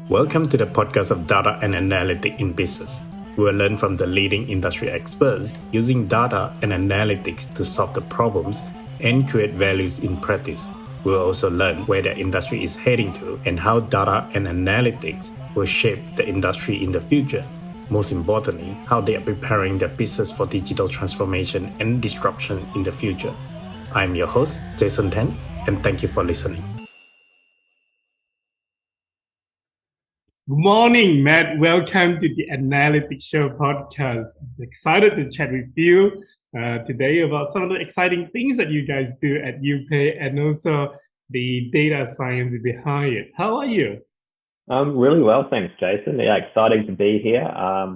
Welcome to the podcast of Data and Analytics in Business. We will learn from the leading industry experts using data and analytics to solve the problems and create values in practice. We will also learn where the industry is heading to and how data and analytics will shape the industry in the future. Most importantly, how they are preparing their business for digital transformation and disruption in the future. I'm your host, Jason Tan, and thank you for listening. Good morning, Matt. Welcome to the Analytics Show podcast. I'm excited to chat with you today about some of the exciting things that you guys do at YouPay and also the data science behind it. How are you? Really well, thanks, Jason. Yeah, exciting to be here. I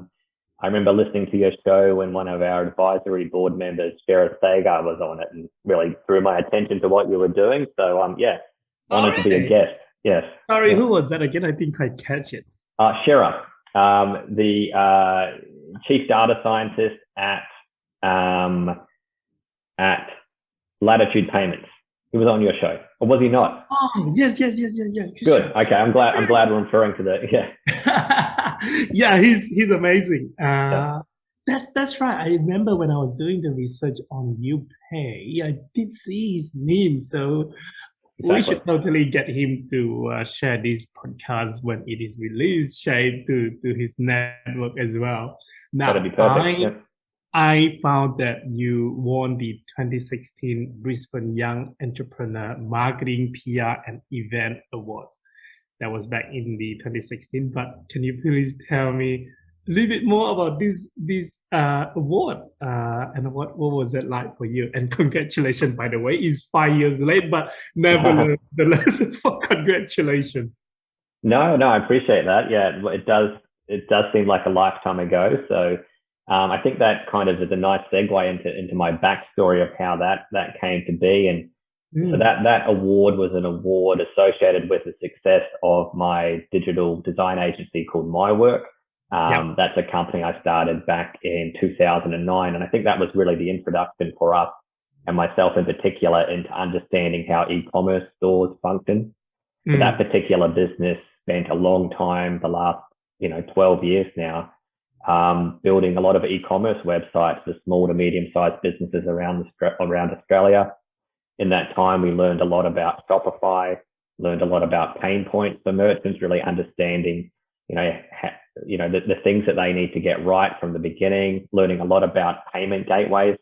remember listening to your show when one of our advisory board members, Shara Sagar, was on it and really drew my attention to what you were doing. So, wanted to be a guest. Yes. Sorry, who was that again? I didn't quite catch it. Shara, the chief data scientist at Latitude Payments. He was on your show, or was he not? Oh, yes. Good. Okay, I'm glad we're referring to the Yeah, he's amazing. That's right. I remember when I was doing the research on YouPay, I did see his name. So we should totally get him to share this podcast when it is released, share it to his network as well. Now, that'd be perfect. I found that you won the 2016 Brisbane Young Entrepreneur Marketing, PR and Event Awards. That was back in the 2016. But can you please tell me a little bit more about this award and what was it like for you? And congratulations, by the way. It's 5 years late, but nevertheless, congratulations. No, I appreciate that. Yeah, it does seem like a lifetime ago. So I think that kind of is a nice segue into my backstory of how that came to be. And so that award was an award associated with the success of my digital design agency called My Work. That's a company I started back in 2009. And I think that was really the introduction for us and myself in particular into understanding how e-commerce stores function. So that particular business spent a long time, the last 12 years now, building a lot of e-commerce websites for small to medium-sized businesses around Australia. In that time, we learned a lot about Shopify, learned a lot about pain points for merchants, really understanding, the things that they need to get right from the beginning, learning a lot about payment gateways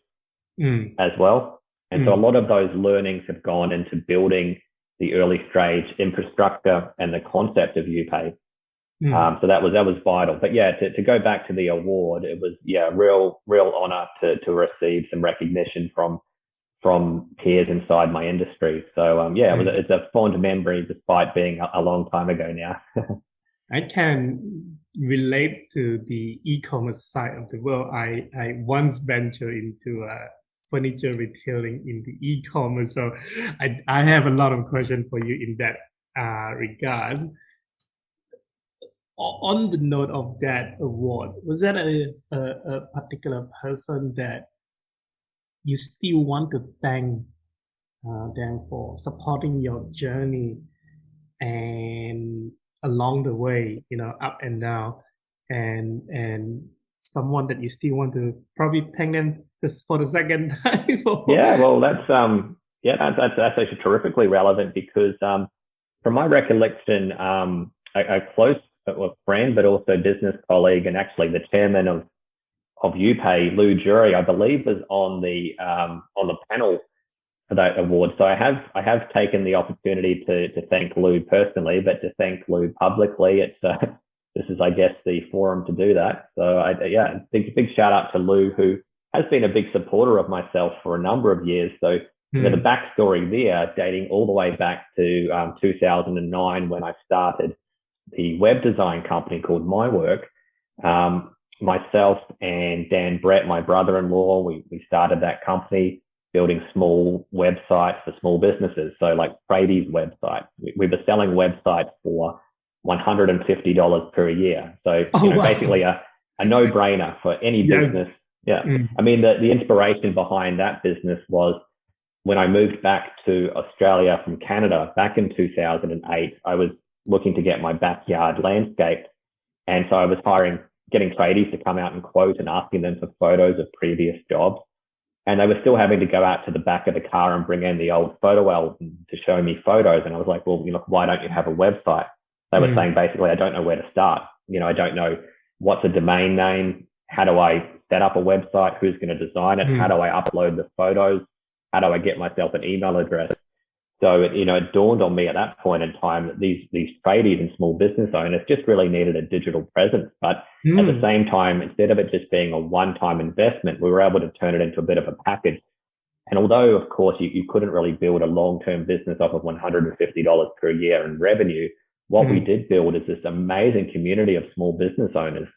as well. And so a lot of those learnings have gone into building the early stage infrastructure and the concept of YouPay. So that was vital. But yeah, to go back to the award, it was real honor to receive some recognition from peers inside my industry. So it's a fond memory despite being a long time ago now. I can relate to the e-commerce side of the world. I once ventured into furniture retailing in the e-commerce, so I have a lot of questions for you in that regard. On the note of that award, was that a particular person that you still want to thank them for supporting your journey and along the way, up and down, and someone that you still want to probably thank them just for the second time? That's actually terrifically relevant because from my recollection, a close friend, but also business colleague, and actually the chairman of YouPay, Lou Jury, I believe, was on the panel for that award. So I have taken the opportunity to thank Lou personally, but to thank Lou publicly, this is, I guess, the forum to do that. So big shout out to Lou, who has been a big supporter of myself for a number of years. So the backstory there, dating all the way back to 2009 when I started the web design company called My Work. Myself and Dan Brett, my brother-in-law, we started that company building small websites for small businesses. So like tradies websites. We were selling websites for $150 per year. So basically a no-brainer for any business. Yeah. I mean, the inspiration behind that business was when I moved back to Australia from Canada back in 2008, I was looking to get my backyard landscaped. And so I was getting tradies to come out and quote and asking them for photos of previous jobs. And they were still having to go out to the back of the car and bring in the old photo album to show me photos. And I was like, well, why don't you have a website? They were saying basically, I don't know where to start. I don't know what's a domain name. How do I set up a website? Who's going to design it? How do I upload the photos? How do I get myself an email address? So it dawned on me at that point in time that these tradies and small business owners just really needed a digital presence. But at the same time, instead of it just being a one-time investment, we were able to turn it into a bit of a package. And although, of course, you couldn't really build a long-term business off of $150 per year in revenue, what we did build is this amazing community of small business owners.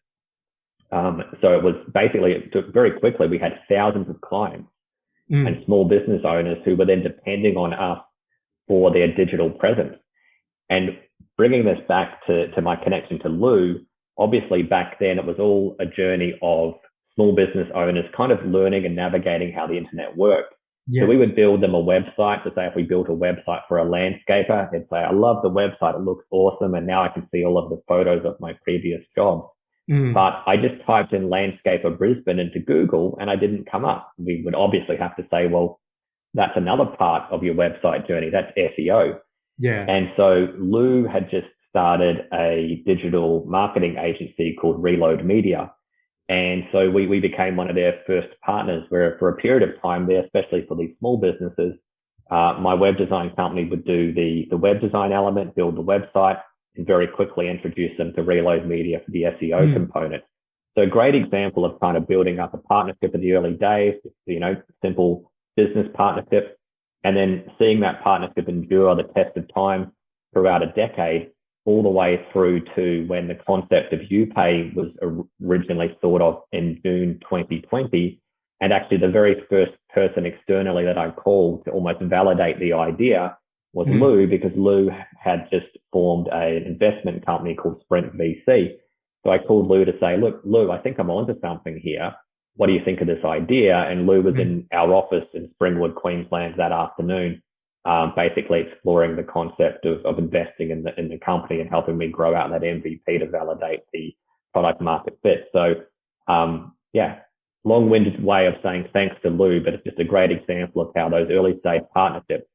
So it was basically, very quickly, we had thousands of clients and small business owners who were then depending on us for their digital presence. And bringing this back to my connection to Lou, obviously back then it was all a journey of small business owners kind of learning and navigating how the internet worked. Yes. So we would build them a website. So say if we built a website for a landscaper, they'd say, I love the website, it looks awesome, and now I can see all of the photos of my previous job. But I just typed in landscaper Brisbane into Google and I didn't come up. We would obviously have to say, well, that's another part of your website journey. That's SEO. Yeah. And so Lou had just started a digital marketing agency called Reload Media. And so we became one of their first partners, where for a period of time there, especially for these small businesses, my web design company would do the web design element, build the website, and very quickly introduce them to Reload Media for the SEO component. So a great example of kind of building up a partnership in the early days, simple business partnership, and then seeing that partnership endure the test of time throughout a decade, all the way through to when the concept of YouPay was originally thought of in June 2020. And actually the very first person externally that I called to almost validate the idea was Lou, because Lou had just formed an investment company called Sprint VC. So I called Lou to say, look, Lou, I think I'm onto something here. What do you think of this idea? And Lou was in our office in Springwood, Queensland that afternoon, basically exploring the concept of investing in the company and helping me grow out that MVP to validate the product market fit. So long-winded way of saying thanks to Lou, but it's just a great example of how those early stage partnerships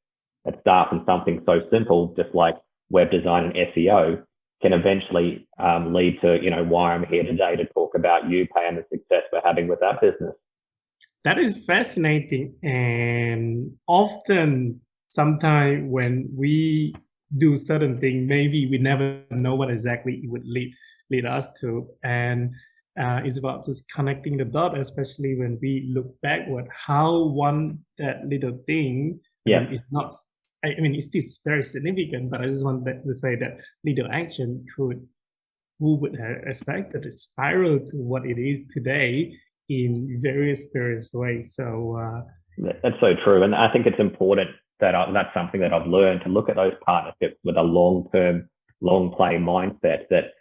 that start from something so simple, just like web design and SEO, can eventually lead to, why I'm here today to talk about YouPay and the success we're having with that business. That is fascinating. And often, sometimes when we do certain things, maybe we never know what exactly it would lead us to. And it's about just connecting the dots, especially when we look backward, how that little thing is not, it's still very significant, but I just want to say that little action who would have expected to spiral to what it is today in various ways. So that's so true. And I think it's important that that's something that I've learned, to look at those partnerships with a long-term, long-play mindset, that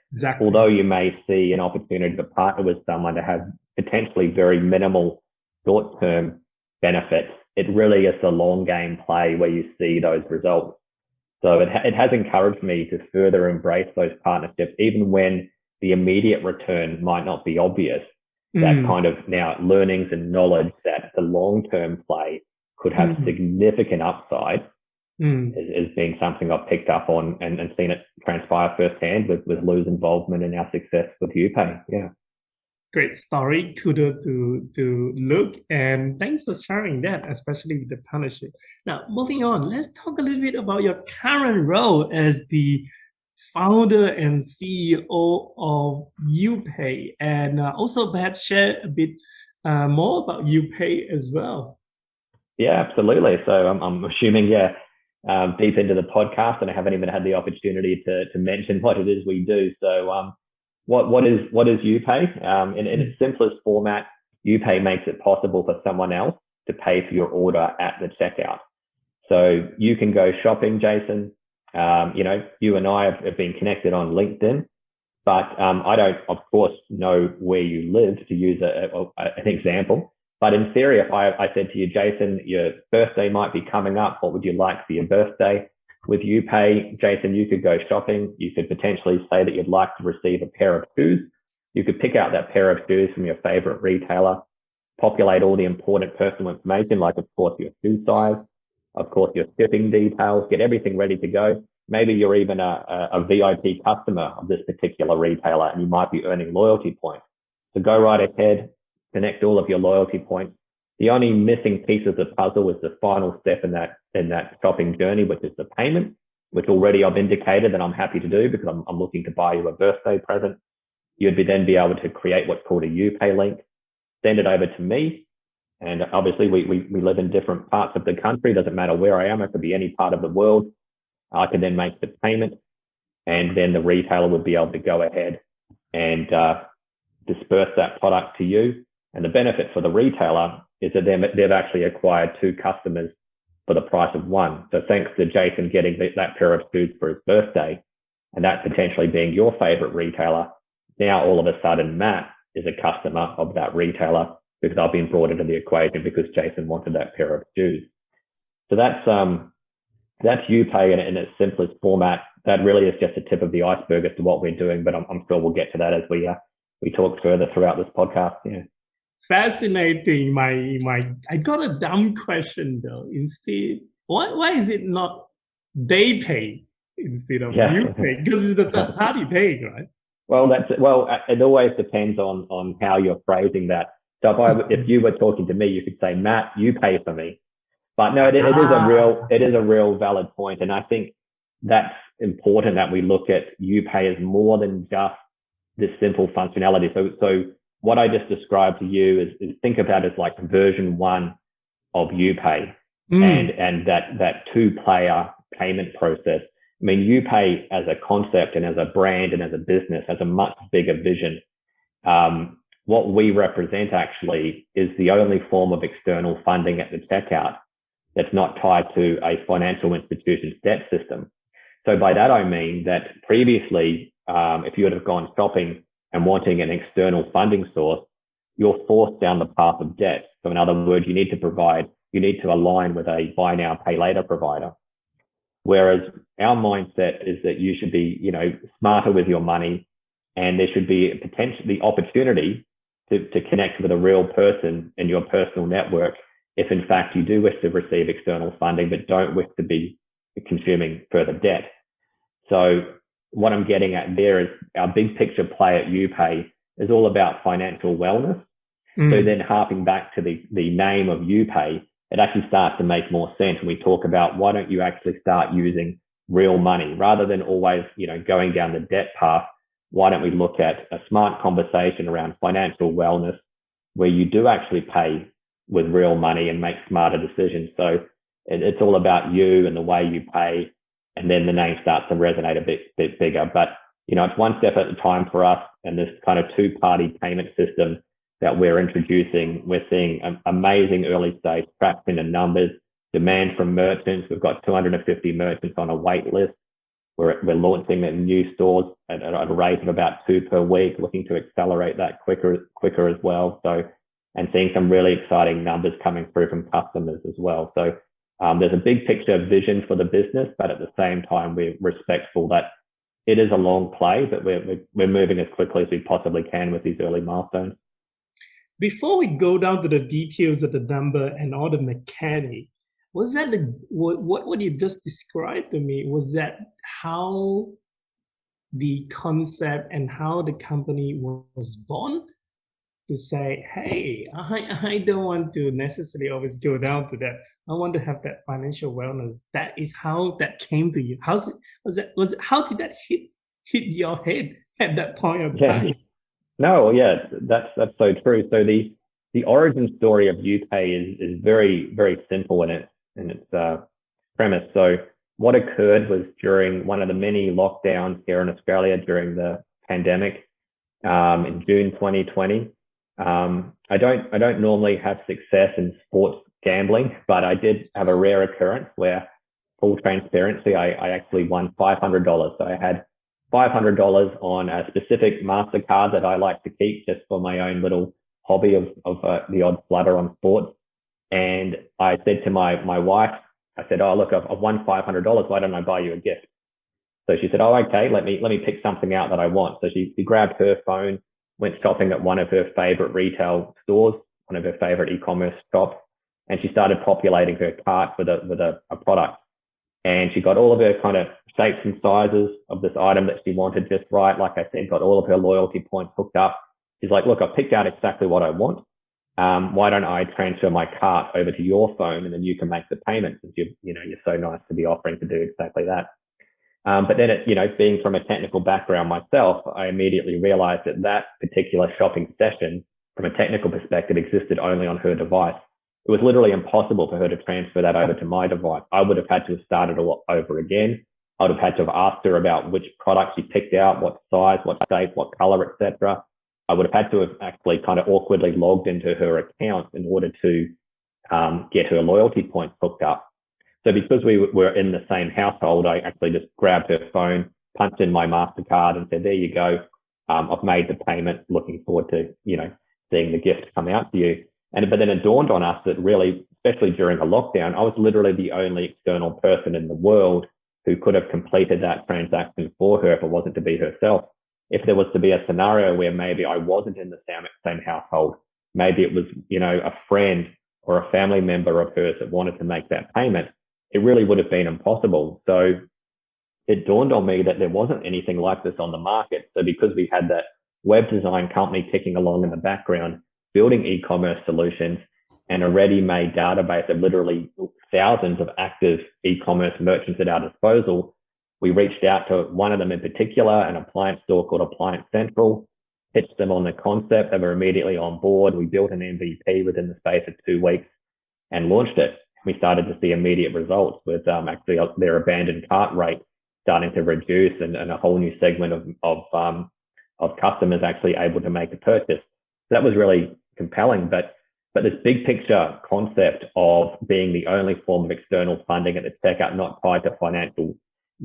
although you may see an opportunity to partner with someone to have potentially very minimal short-term benefits, it really is a long game play where you see those results. So it has encouraged me to further embrace those partnerships, even when the immediate return might not be obvious. That kind of now learnings and knowledge that the long-term play could have significant upside is being something I've picked up on and seen it transpire firsthand with Lou's involvement in our success with YouPay. Yeah. Great story. Kudos to Luke, and thanks for sharing that, especially with the partnership. Now, moving on, let's talk a little bit about your current role as the founder and CEO of YouPay, and also perhaps share a bit more about YouPay as well. Yeah, absolutely. So I'm assuming, deep into the podcast, and I haven't even had the opportunity to mention what it is we do. So what is YouPay? In its simplest format, YouPay makes it possible for someone else to pay for your order at the checkout. So you can go shopping, Jason. You and I have been connected on LinkedIn, but I don't, of course, know where you live, to use an example. But in theory, if I said to you, Jason, your birthday might be coming up, what would you like for your birthday? with YouPay, Jason, you could go shopping. You could potentially say that you'd like to receive a pair of shoes. You could pick out that pair of shoes from your favorite retailer, populate all the important personal information, like, of course, your shoe size, of course, your shipping details, get everything ready to go. Maybe you're even a VIP customer of this particular retailer and you might be earning loyalty points. So go right ahead, connect all of your loyalty points. The only missing piece of the puzzle is the final step in that shopping journey, which is the payment, which already I've indicated that I'm happy to do because I'm looking to buy you a birthday present. You'd then be able to create what's called a YouPay link, send it over to me. And obviously we live in different parts of the country. Doesn't matter where I am. It could be any part of the world. I can then make the payment, and then the retailer would be able to go ahead and disperse that product to you. And the benefit for the retailer is that they've actually acquired 2 customers for the price of 1. So thanks to Jason getting that pair of shoes for his birthday, and that potentially being your favorite retailer, now all of a sudden Matt is a customer of that retailer because I've been brought into the equation because Jason wanted that pair of shoes. So that's YouPay in its simplest format. That really is just the tip of the iceberg as to what we're doing, but I'm sure we'll get to that as we talk further throughout this podcast. Yeah. Fascinating. I got a dumb question though. Instead, why is it not they pay instead of you pay? Because it's the third party paying, right? Well, it always depends on how you're phrasing that. So if you were talking to me, you could say, Matt, you pay for me. But no, it is a real valid point, and I think that's important that we look at YouPay as more than just this simple functionality. So what I just described to you is think about it as like version 1 of YouPay and that 2-player payment process. I mean, YouPay as a concept and as a brand and as a business has a much bigger vision. What we represent actually is the only form of external funding at the checkout that's not tied to a financial institution's debt system. So by that, I mean that previously, if you would have gone shopping and wanting an external funding source, you're forced down the path of debt. So in other words, you need to align with a buy now, pay later provider. Whereas our mindset is that you should be, smarter with your money, and there should be potentially the opportunity to connect with a real person in your personal network if in fact you do wish to receive external funding but don't wish to be consuming further debt. So what I'm getting at there is our big picture play at YouPay is all about financial wellness. So then harping back to the name of YouPay, it actually starts to make more sense when we talk about why don't you actually start using real money rather than always, going down the debt path. Why don't we look at a smart conversation around financial wellness where you do actually pay with real money and make smarter decisions? So it's all about you and the way you pay, and then the name starts to resonate a bit bigger. But, it's one step at a time for us, and this kind of 2-party payment system that we're introducing, we're seeing amazing early stage traction and numbers, demand from merchants. We've got 250 merchants on a wait list. We're launching in new stores at a rate of about 2 per week, looking to accelerate that quicker as well. So, and seeing some really exciting numbers coming through from customers as well. So there's a big picture vision for the business, but at the same time, we're respectful that it is a long play, but we're moving as quickly as we possibly can with these early milestones. Before we go down to the details of the number and all the mechanics, was that what you just described to me? Was that how the concept and how the company was born? To say, hey, I don't want to necessarily always go down to that. I want to have that financial wellness. That is how that came to you. How did that hit your head at that point of time? No, yeah, that's so true. So the origin story of YouPay is very, very simple in its premise. So what occurred was during one of the many lockdowns here in Australia during the pandemic in June 2020. I don't normally have success in sports gambling, but I did have a rare occurrence where, full transparency, I actually won $500. So I had $500 on a specific MasterCard that I like to keep just for my own little hobby of the odd flutter on sports. And I said to my wife, I said, oh, look, I've won $500. Why don't I buy you a gift? So she said, oh, okay, let me pick something out that I want. So she grabbed her phone, went shopping at one of her favorite retail stores, one of her favorite e-commerce shops, and she started populating her cart with a product. And she got all of her kind of shapes and sizes of this item that she wanted just right. Like I said, got all of her loyalty points hooked up. She's like, look, I've picked out exactly what I want. Why don't I transfer my cart over to your phone and then you can make the payment, since you're so nice to be offering to do exactly that. But then, being from a technical background myself, I immediately realized that particular shopping session, from a technical perspective, existed only on her device. It was literally impossible for her to transfer that over to my device. I would have had to have started all over again. I would have had to have asked her about which product she picked out, what size, what shape, what color, etc. I would have had to have actually kind of awkwardly logged into her account in order to get her loyalty points hooked up. So because we were in the same household, I actually just grabbed her phone, punched in my MasterCard and said, there you go. I've made the payment, looking forward to, seeing the gift come out to you. But then it dawned on us that really, especially during a lockdown, I was literally the only external person in the world who could have completed that transaction for her if it wasn't to be herself. If there was to be a scenario where maybe I wasn't in the same household, maybe it was, a friend or a family member of hers that wanted to make that payment, it really would have been impossible. So it dawned on me that there wasn't anything like this on the market. So because we had that web design company ticking along in the background, building e-commerce solutions, and a ready-made database of literally thousands of active e-commerce merchants at our disposal, we reached out to one of them in particular, an appliance store called Appliance Central, pitched them on the concept. They were immediately on board. We built an MVP within the space of 2 weeks and launched it. We started to see immediate results with actually their abandoned cart rate starting to reduce, and a whole new segment of customers actually able to make a purchase. That was really compelling. But this big picture concept of being the only form of external funding at the checkout, not tied to financial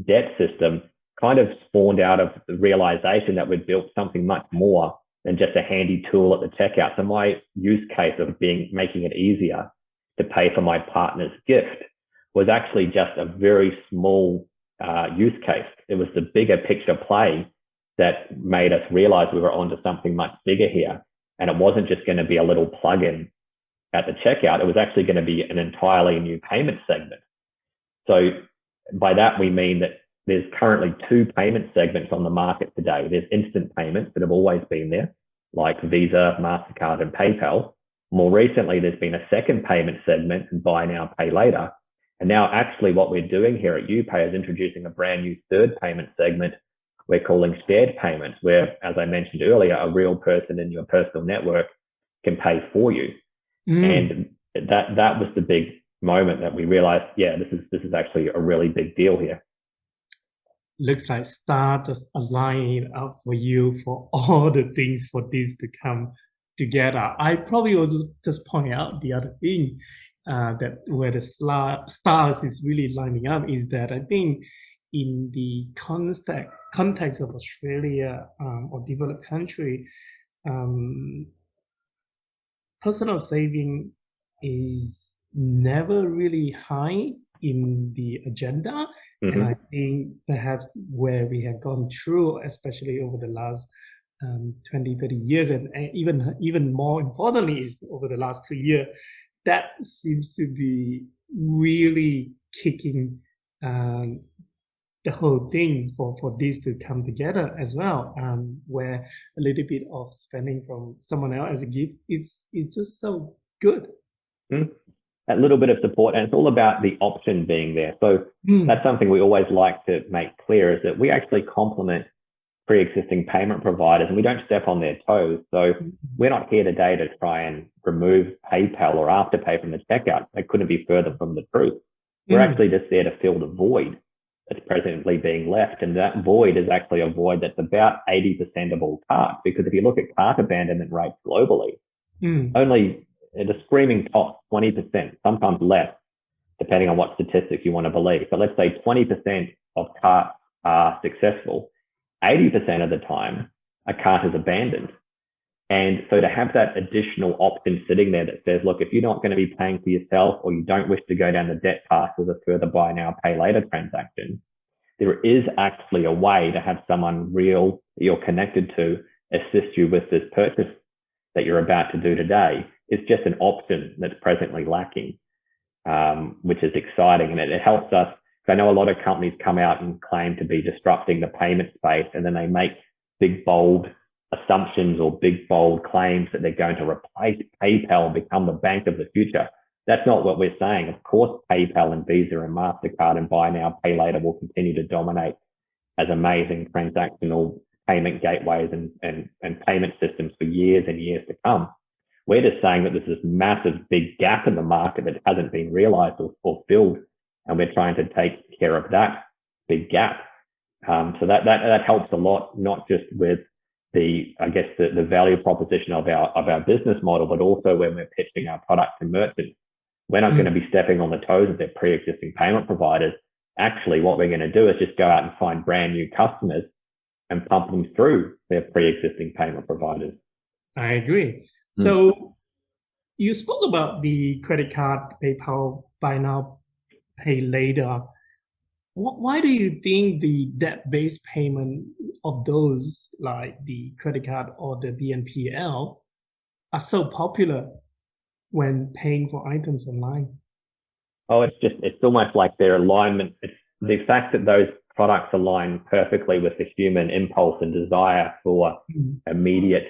debt system, kind of spawned out of the realization that we'd built something much more than just a handy tool at the checkout. So my use case of making it easier to pay for my partner's gift was actually just a very small use case. It was the bigger picture play that made us realize we were onto something much bigger here. And it wasn't just going to be a little plugin at the checkout. It was actually going to be an entirely new payment segment. So by that, we mean that there's currently 2 payment segments on the market today. There's instant payments that have always been there, like Visa, MasterCard, and PayPal. More recently, there's been a second payment segment, buy now, pay later. And now actually what we're doing here at YouPay is introducing a brand new third payment segment we're calling shared payments, where, as I mentioned earlier, a real person in your personal network can pay for you. And that was the big moment that we realized, this is actually a really big deal here. Looks like Star just aligned up for you for all the things for this to come together. I probably will just point out the other thing that where the stars is really lining up is that I think in the context of Australia or developed country, personal saving is never really high in the agenda. And I think perhaps where we have gone through, especially over the last 20, 30 years, and even more importantly is over the last 2 years, that seems to be really kicking the whole thing for this to come together as well, where a little bit of spending from someone else as a gift is just so good. That little bit of support, and it's all about the option being there. So that's something we always like to make clear, is that we actually complement pre-existing payment providers and we don't step on their toes. So we're not here today to try and remove PayPal or Afterpay from the checkout. That couldn't be further from the truth. We're actually just there to fill the void that's presently being left. And that void is actually a void that's about 80% of all carts, because if you look at cart abandonment rates globally, only at a screaming top 20%, sometimes less, depending on what statistics you want to believe. But let's say 20% of carts are successful. 80% of the time, a cart is abandoned. And so to have that additional option sitting there that says, look, if you're not going to be paying for yourself or you don't wish to go down the debt path with a further buy now, pay later transaction, there is actually a way to have someone real that you're connected to assist you with this purchase that you're about to do today. It's just an option that's presently lacking, which is exciting. And it helps us. I know a lot of companies come out and claim to be disrupting the payment space, and then they make big, bold assumptions or big, bold claims that they're going to replace PayPal and become the bank of the future. That's not what we're saying. Of course, PayPal and Visa and MasterCard and buy now, pay later will continue to dominate as amazing transactional payment gateways and payment systems for years and years to come. We're just saying that there's this massive big gap in the market that hasn't been realized or filled, and we're trying to take care of that big gap. So that helps a lot, not just with the value proposition of our business model, but also when we're pitching our product to merchants. We're not going to be stepping on the toes of their pre-existing payment providers. Actually, what we're going to do is just go out and find brand new customers and pump them through their pre-existing payment providers. I agree. So you spoke about the credit card, PayPal, buy now, pay later. Why do you think the debt-based payment of those, like the credit card or the BNPL, are so popular when paying for items online? Oh, it's almost like their alignment. It's the fact that those products align perfectly with the human impulse and desire for immediate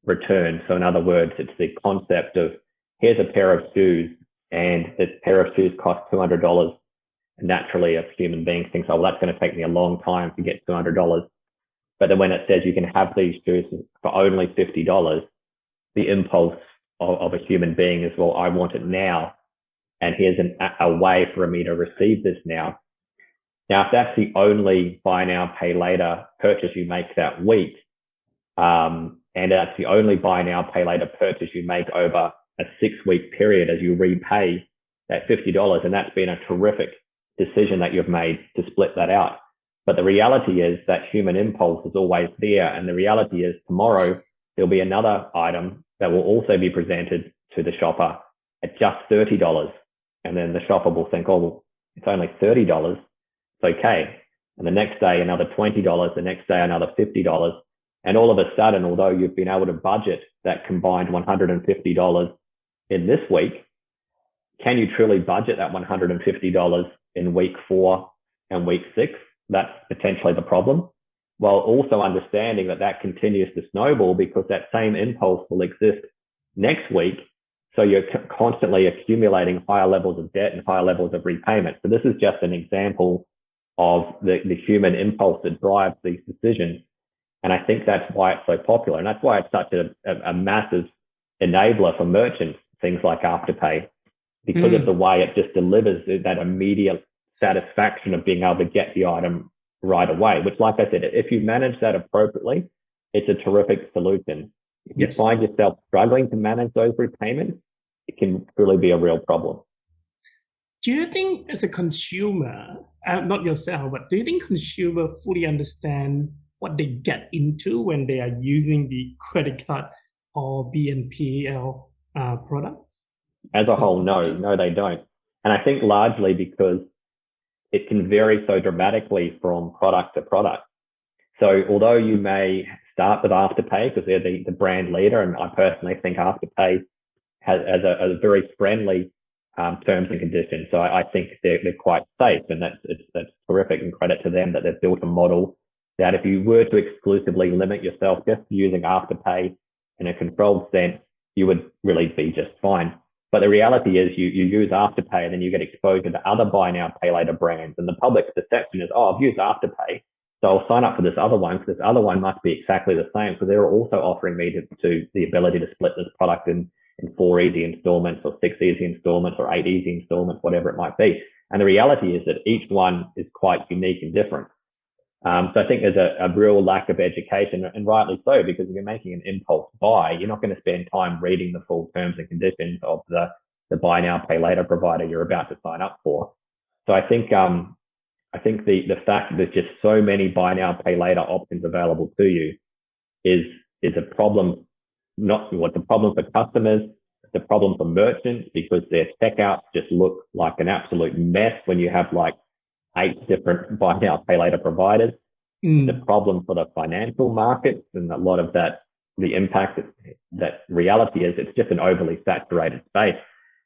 return. So in other words, it's the concept of, here's a pair of shoes, and this pair of shoes costs $200. Naturally, a human being thinks, oh, well, that's going to take me a long time to get $200. But then when it says you can have these shoes for only $50, the impulse of a human being is, well, I want it now, and here's a way for me to receive this now. Now, if that's the only buy now, pay later purchase you make that week, and that's the only buy now, pay later purchase you make over a 6-week period as you repay that $50, and that's been a terrific decision that you've made to split that out. But the reality is that human impulse is always there, and the reality is tomorrow there'll be another item that will also be presented to the shopper at just $30, and then the shopper will think, oh, well, it's only $30, it's okay. And the next day another $20, the next day another $50, and all of a sudden, although you've been able to budget that combined $150 in this week, can you truly budget that $150 in week 4 and week 6? That's potentially the problem. While also understanding that continues to snowball, because that same impulse will exist next week. So you're constantly accumulating higher levels of debt and higher levels of repayment. So this is just an example of the human impulse that drives these decisions. And I think that's why it's so popular. And that's why it's such a massive enabler for merchants, things like Afterpay, because of the way it just delivers that immediate satisfaction of being able to get the item right away, which, like I said, if you manage that appropriately, it's a terrific solution. If you find yourself struggling to manage those repayments, it can really be a real problem. Do you think as a consumer, not yourself, but do you think consumer fully understand what they get into when they are using the credit card or BNPL products? As a whole, no, they don't. And I think largely because it can vary so dramatically from product to product. So although you may start with Afterpay because they're the brand leader, and I personally think Afterpay has a very friendly terms and conditions. So I think they're quite safe, and that's terrific, and credit to them that they've built a model that if you were to exclusively limit yourself just using Afterpay in a controlled sense, you would really be just fine. But the reality is you use Afterpay and then you get exposure to other buy now, pay later brands. And the public's perception is, oh, I've used Afterpay, so I'll sign up for this other one because this other one must be exactly the same. So they're also offering me to the ability to split this product in 4 easy installments or 6 easy installments or 8 easy installments, whatever it might be. And the reality is that each one is quite unique and different. So I think there's a real lack of education, and rightly so, because if you're making an impulse buy, you're not going to spend time reading the full terms and conditions of the buy now, pay later provider you're about to sign up for. So I think the fact that there's just so many buy now, pay later options available to you is a problem not what the problem for customers, the problem for merchants because their checkouts just look like an absolute mess when you have like 8 different buy now, pay later providers. The problem for the financial markets and a lot of that, the impact that reality is, it's just an overly saturated space.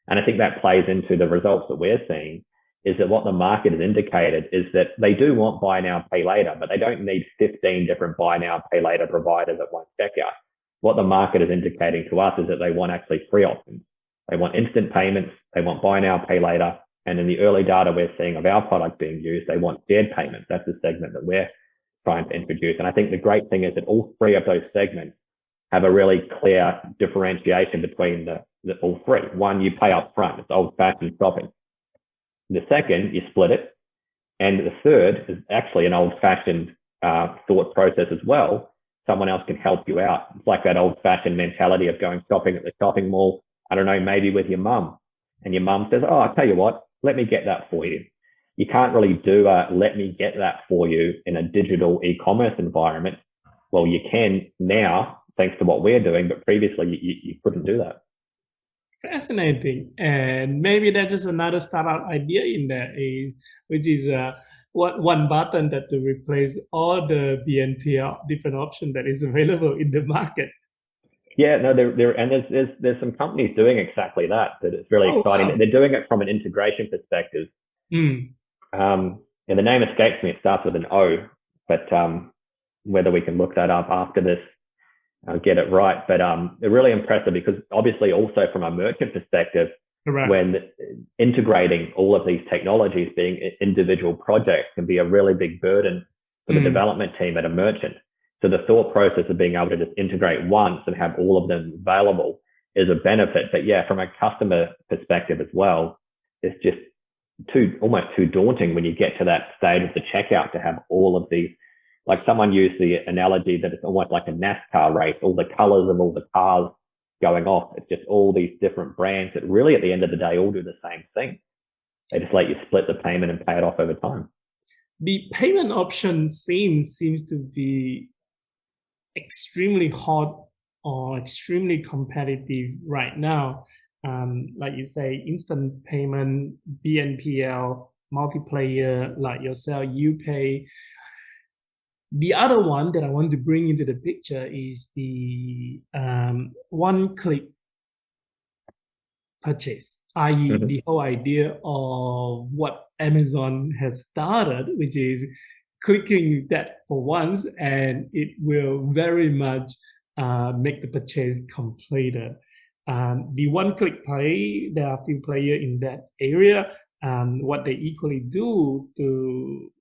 And I think that plays into the results that we're seeing, is that what the market has indicated is that they do want buy now, pay later, but they don't need 15 different buy now, pay later providers at one checkout. What the market is indicating to us is that they want actually 3 options. They want instant payments, they want buy now, pay later, and in the early data we're seeing of our product being used, they want shared payments. That's the segment that we're trying to introduce. And I think the great thing is that all 3 of those segments have a really clear differentiation between all 3. One, you pay up front. It's old-fashioned shopping. The second, you split it. And the third is actually an old-fashioned thought process as well. Someone else can help you out. It's like that old-fashioned mentality of going shopping at the shopping mall, I don't know, maybe with your mum. And your mum says, oh, I'll tell you what, let me get that for you. You can't really do a let me get that for you in a digital e-commerce environment. Well, you can now, thanks to what we're doing, but previously you couldn't do that. Fascinating. And maybe that's just another startup idea in there, which is one button that to replace all the BNPL different options that is available in the market. Yeah, no, there's some companies doing exactly that it's really exciting. Wow. They're doing it from an integration perspective. And the name escapes me. It starts with an O, but whether we can look that up after this, I'll get it right. But they're really impressive because obviously also from a merchant perspective, correct, when integrating all of these technologies being individual projects can be a really big burden for the development team at a merchant. So the thought process of being able to just integrate once and have all of them available is a benefit. But yeah, from a customer perspective as well, it's just almost too daunting when you get to that stage of the checkout to have all of these. Like someone used the analogy that it's almost like a NASCAR race, all the colors of all the cars going off. It's just all these different brands that really at the end of the day all do the same thing. They just let you split the payment and pay it off over time. The payment option seems to be extremely hot or extremely competitive right now. Like you say, instant payment, BNPL, multiplayer, like yourself, YouPay. The other one that I want to bring into the picture is the one-click purchase, i.e. the whole idea of what Amazon has started, which is clicking that for once and it will very much make the purchase completed. The one-click play, there are a few players in that area. What they equally do to,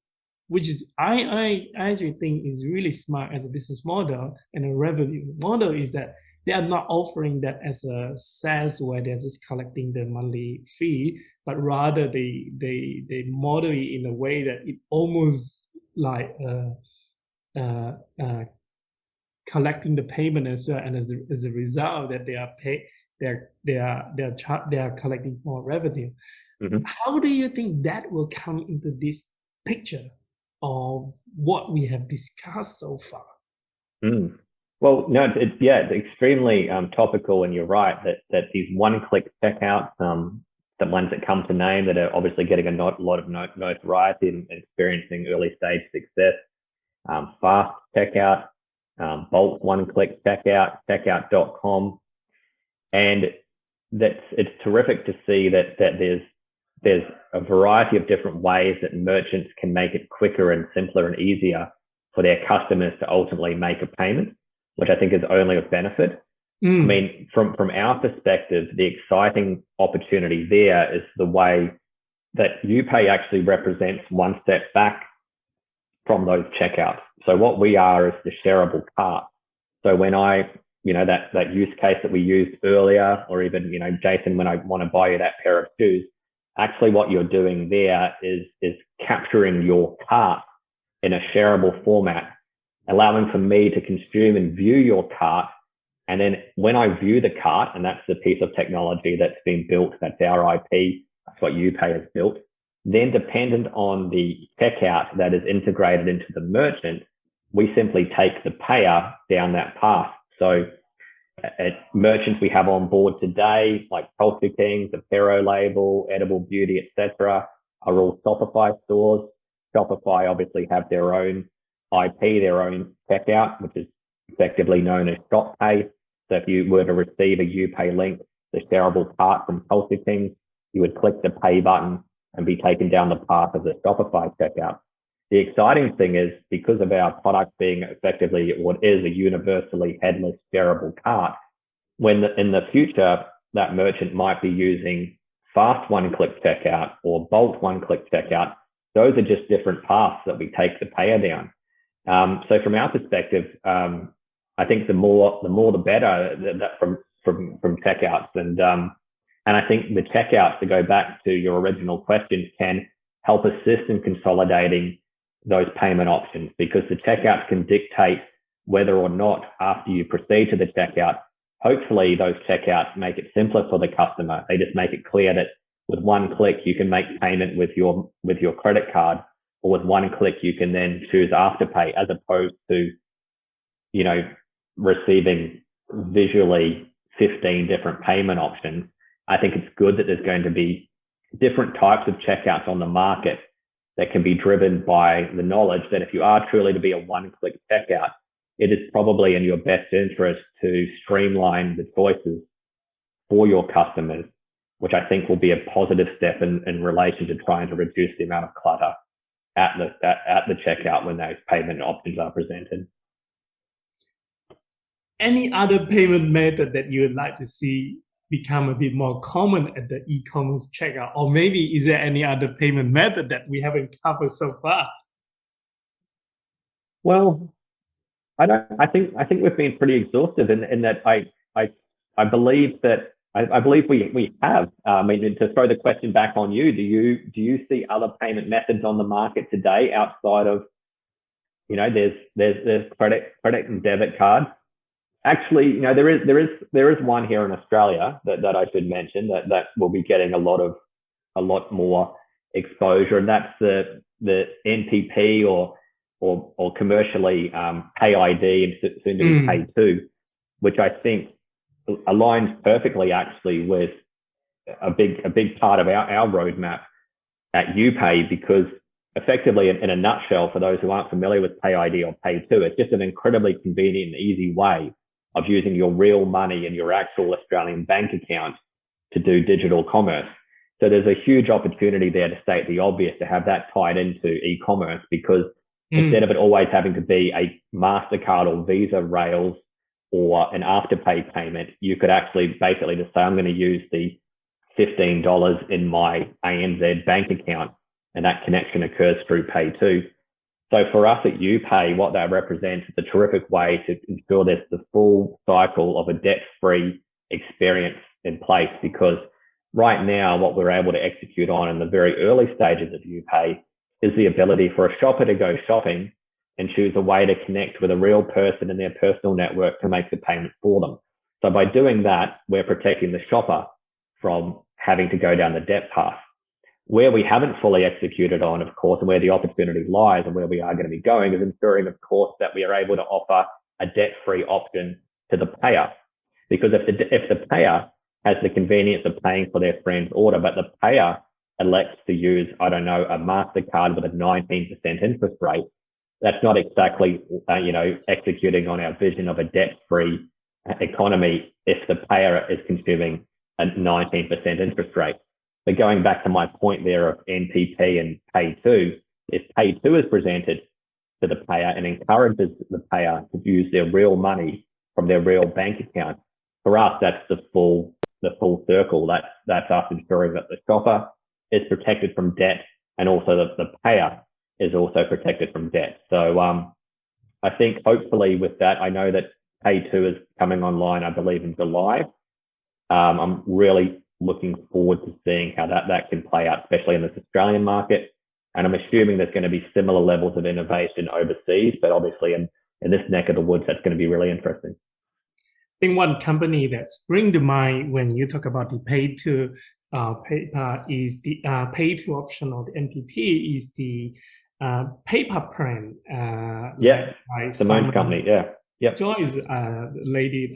which is I actually think is really smart as a business model and a revenue model, is that they are not offering that as a SaaS where they're just collecting the monthly fee, but rather they model it in a way that it almost like collecting the payment as well, and as a result of that they are collecting more revenue. How do you think that will come into this picture of what we have discussed so far? Well, no, it's extremely topical, and you're right that these one-click checkouts, the ones that come to name that are obviously getting a lot of notoriety and experiencing early stage success, fast checkout, bulk one-click checkout, checkout.com, and it's terrific to see that there's a variety of different ways that merchants can make it quicker and simpler and easier for their customers to ultimately make a payment, which I think is only of benefit. I mean, from our perspective, the exciting opportunity there is the way that YouPay actually represents one step back from those checkouts. So what we are is the shareable cart. So when that use case that we used earlier, or even, Jason, when I want to buy you that pair of shoes, actually what you're doing there is capturing your cart in a shareable format, allowing for me to consume and view your cart. And then when I view the cart, and that's the piece of technology that's been built, that's our IP, that's what YouPay has built, then dependent on the checkout that is integrated into the merchant, we simply take the payer down that path. So merchants we have on board today, like Culture Kings, Apero Label, Edible Beauty, etc., are all Shopify stores. Shopify obviously have their own IP, their own checkout, which is effectively known as ShopPay. So if you were to receive a YouPay link, the shareable part from Culture Kings, you would click the pay button and be taken down the path of the Shopify checkout. The exciting thing is, because of our product being effectively what is a universally headless shareable cart, when in the future that merchant might be using fast one-click checkout or bulk one-click checkout, those are just different paths that we take the payer down. So from our perspective, I think the more the better that from checkouts, and I think the checkouts, to go back to your original question, can help assist in consolidating those payment options, because the checkouts can dictate whether or not, after you proceed to the checkout, hopefully those checkouts make it simpler for the customer. They just make it clear that with one click you can make payment with your credit card, or with one click you can then choose Afterpay, as opposed to, you know, receiving visually 15 different payment options. I think it's good that there's going to be different types of checkouts on the market that can be driven by the knowledge that if you are truly to be a one-click checkout, it is probably in your best interest to streamline the choices for your customers, which I think will be a positive step in relation to trying to reduce the amount of clutter at the checkout when those payment options are presented. Any other payment method that you would like to see become a bit more common at the e-commerce checkout? Or maybe is there any other payment method that we haven't covered so far? Well, I think we've been pretty exhaustive in that I believe that I believe we have. I mean, to throw the question back on you, do you see other payment methods on the market today outside of, you know, there's credit and debit cards? Actually, you know, there is one here in Australia that I should mention that will be getting a lot more exposure, and that's the NPP or commercially Pay ID and soon to be Pay 2, which I think aligns perfectly actually with a big part of our roadmap at YouPay, because effectively, in a nutshell, for those who aren't familiar with Pay ID or Pay 2, it's just an incredibly convenient and easy way of using your real money in your actual Australian bank account to do digital commerce. So there's a huge opportunity there, to state the obvious, to have that tied into e-commerce, because instead of it always having to be a MasterCard or Visa rails or an Afterpay payment, you could actually basically just say, I'm going to use the $15 in my ANZ bank account, and that connection occurs through Pay 2. So for us at YouPay, what that represents is a terrific way to ensure there's the full cycle of a debt-free experience in place, because right now what we're able to execute on in the very early stages of YouPay is the ability for a shopper to go shopping and choose a way to connect with a real person in their personal network to make the payment for them. So by doing that, we're protecting the shopper from having to go down the debt path. Where we haven't fully executed on, of course, and where the opportunity lies and where we are going to be going, is ensuring, of course, that we are able to offer a debt-free option to the payer. Because if the payer has the convenience of paying for their friend's order, but the payer elects to use, I don't know, a MasterCard with a 19% interest rate, that's not exactly, executing on our vision of a debt-free economy if the payer is consuming a 19% interest rate. But going back to my point there of NPP and Pay 2, if Pay 2 is presented to the payer and encourages the payer to use their real money from their real bank account, for us, that's the full circle. That's us ensuring that the shopper is protected from debt, and also the payer is also protected from debt. So I think hopefully with that, I know that Pay 2 is coming online, I believe, in July. I'm really looking forward to seeing how that can play out, especially in this Australian market. And I'm assuming there's going to be similar levels of innovation overseas, but obviously in this neck of the woods, that's going to be really interesting. I think one company that springs to mind when you talk about the Pay 2 is the Pay 2 option, or the NPP, is the paper plan. Yeah, Simone's company, yeah. Yep. Joy is a lady,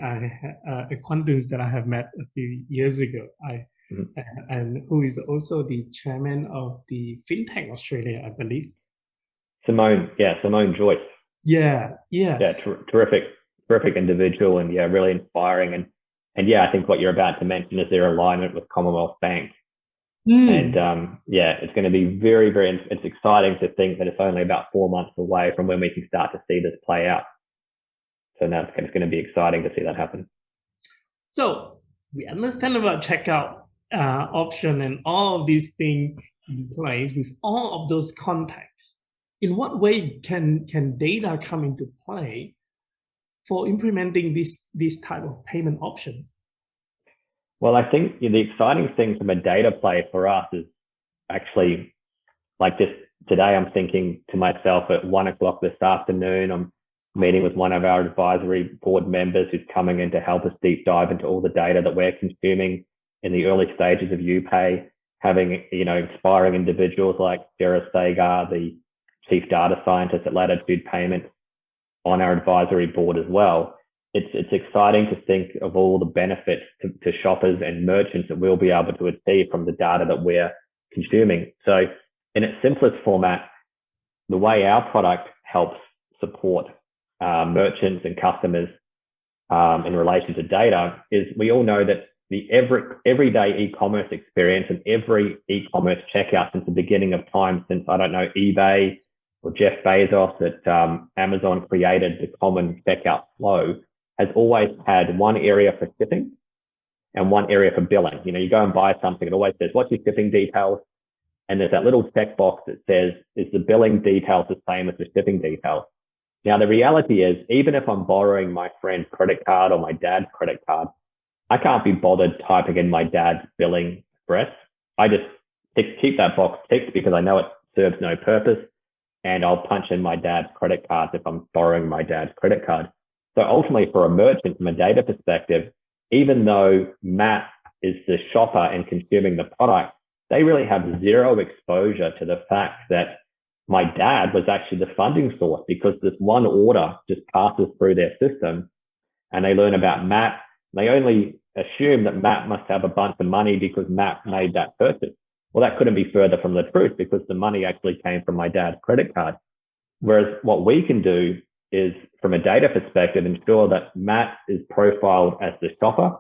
acquaintance that I have met a few years ago. Mhm. And who is also the chairman of the FinTech Australia, I believe. Simone Joyce. Yeah. Yeah, terrific individual, and yeah, really inspiring. And yeah, I think what you're about to mention is their alignment with Commonwealth Bank. And yeah, it's going to be it's exciting to think that it's only about 4 months away from when we can start to see this play out. So now it's going to be exciting to see that happen. So we understand about checkout option and all of these things in place with all of those contacts. In what way can data come into play for implementing this type of payment option? Well, I think the exciting thing from a data play for us is actually like just today, I'm thinking to myself at 1 o'clock this afternoon, I'm meeting with one of our advisory board members who's coming in to help us deep dive into all the data that we're consuming in the early stages of YouPay, having, inspiring individuals like Sarah Sagar, the chief data scientist at Latitude Payments, on our advisory board as well. It's exciting to think of all the benefits to shoppers and merchants that we'll be able to achieve from the data that we're consuming. So in its simplest format, the way our product helps support merchants and customers in relation to data is we all know that the everyday e-commerce experience and every e-commerce checkout since the beginning of time, since, I don't know, eBay or Jeff Bezos at Amazon created the common checkout flow, has always had one area for shipping and one area for billing. You go and buy something, it always says, what's your shipping details? And there's that little checkbox that says, is the billing details the same as the shipping details? Now, the reality is, even if I'm borrowing my friend's credit card or my dad's credit card, I can't be bothered typing in my dad's billing address. I just keep that box ticked because I know it serves no purpose, and I'll punch in my dad's credit card if I'm borrowing my dad's credit card. So ultimately, for a merchant, from a data perspective, even though Matt is the shopper and consuming the product, they really have zero exposure to the fact that my dad was actually the funding source, because this one order just passes through their system and they learn about Matt. They only assume that Matt must have a bunch of money because Matt made that purchase. Well, that couldn't be further from the truth, because the money actually came from my dad's credit card. Whereas what we can do is, from a data perspective, ensure that Matt is profiled as the shopper,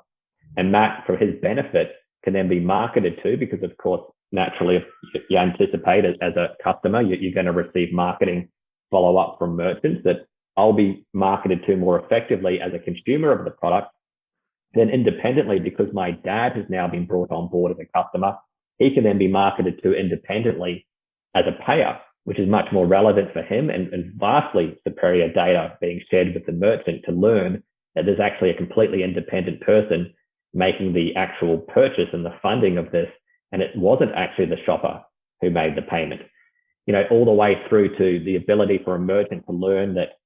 and Matt, for his benefit, can then be marketed to, because of course, naturally, if you anticipate it as a customer, you're going to receive marketing follow-up from merchants that I'll be marketed to more effectively as a consumer of the product. Then independently, because my dad has now been brought on board as a customer, he can then be marketed to independently as a payer, which is much more relevant for him, and vastly superior data being shared with the merchant to learn that there's actually a completely independent person making the actual purchase and the funding of this, and it wasn't actually the shopper who made the payment. All the way through to the ability for a merchant to learn that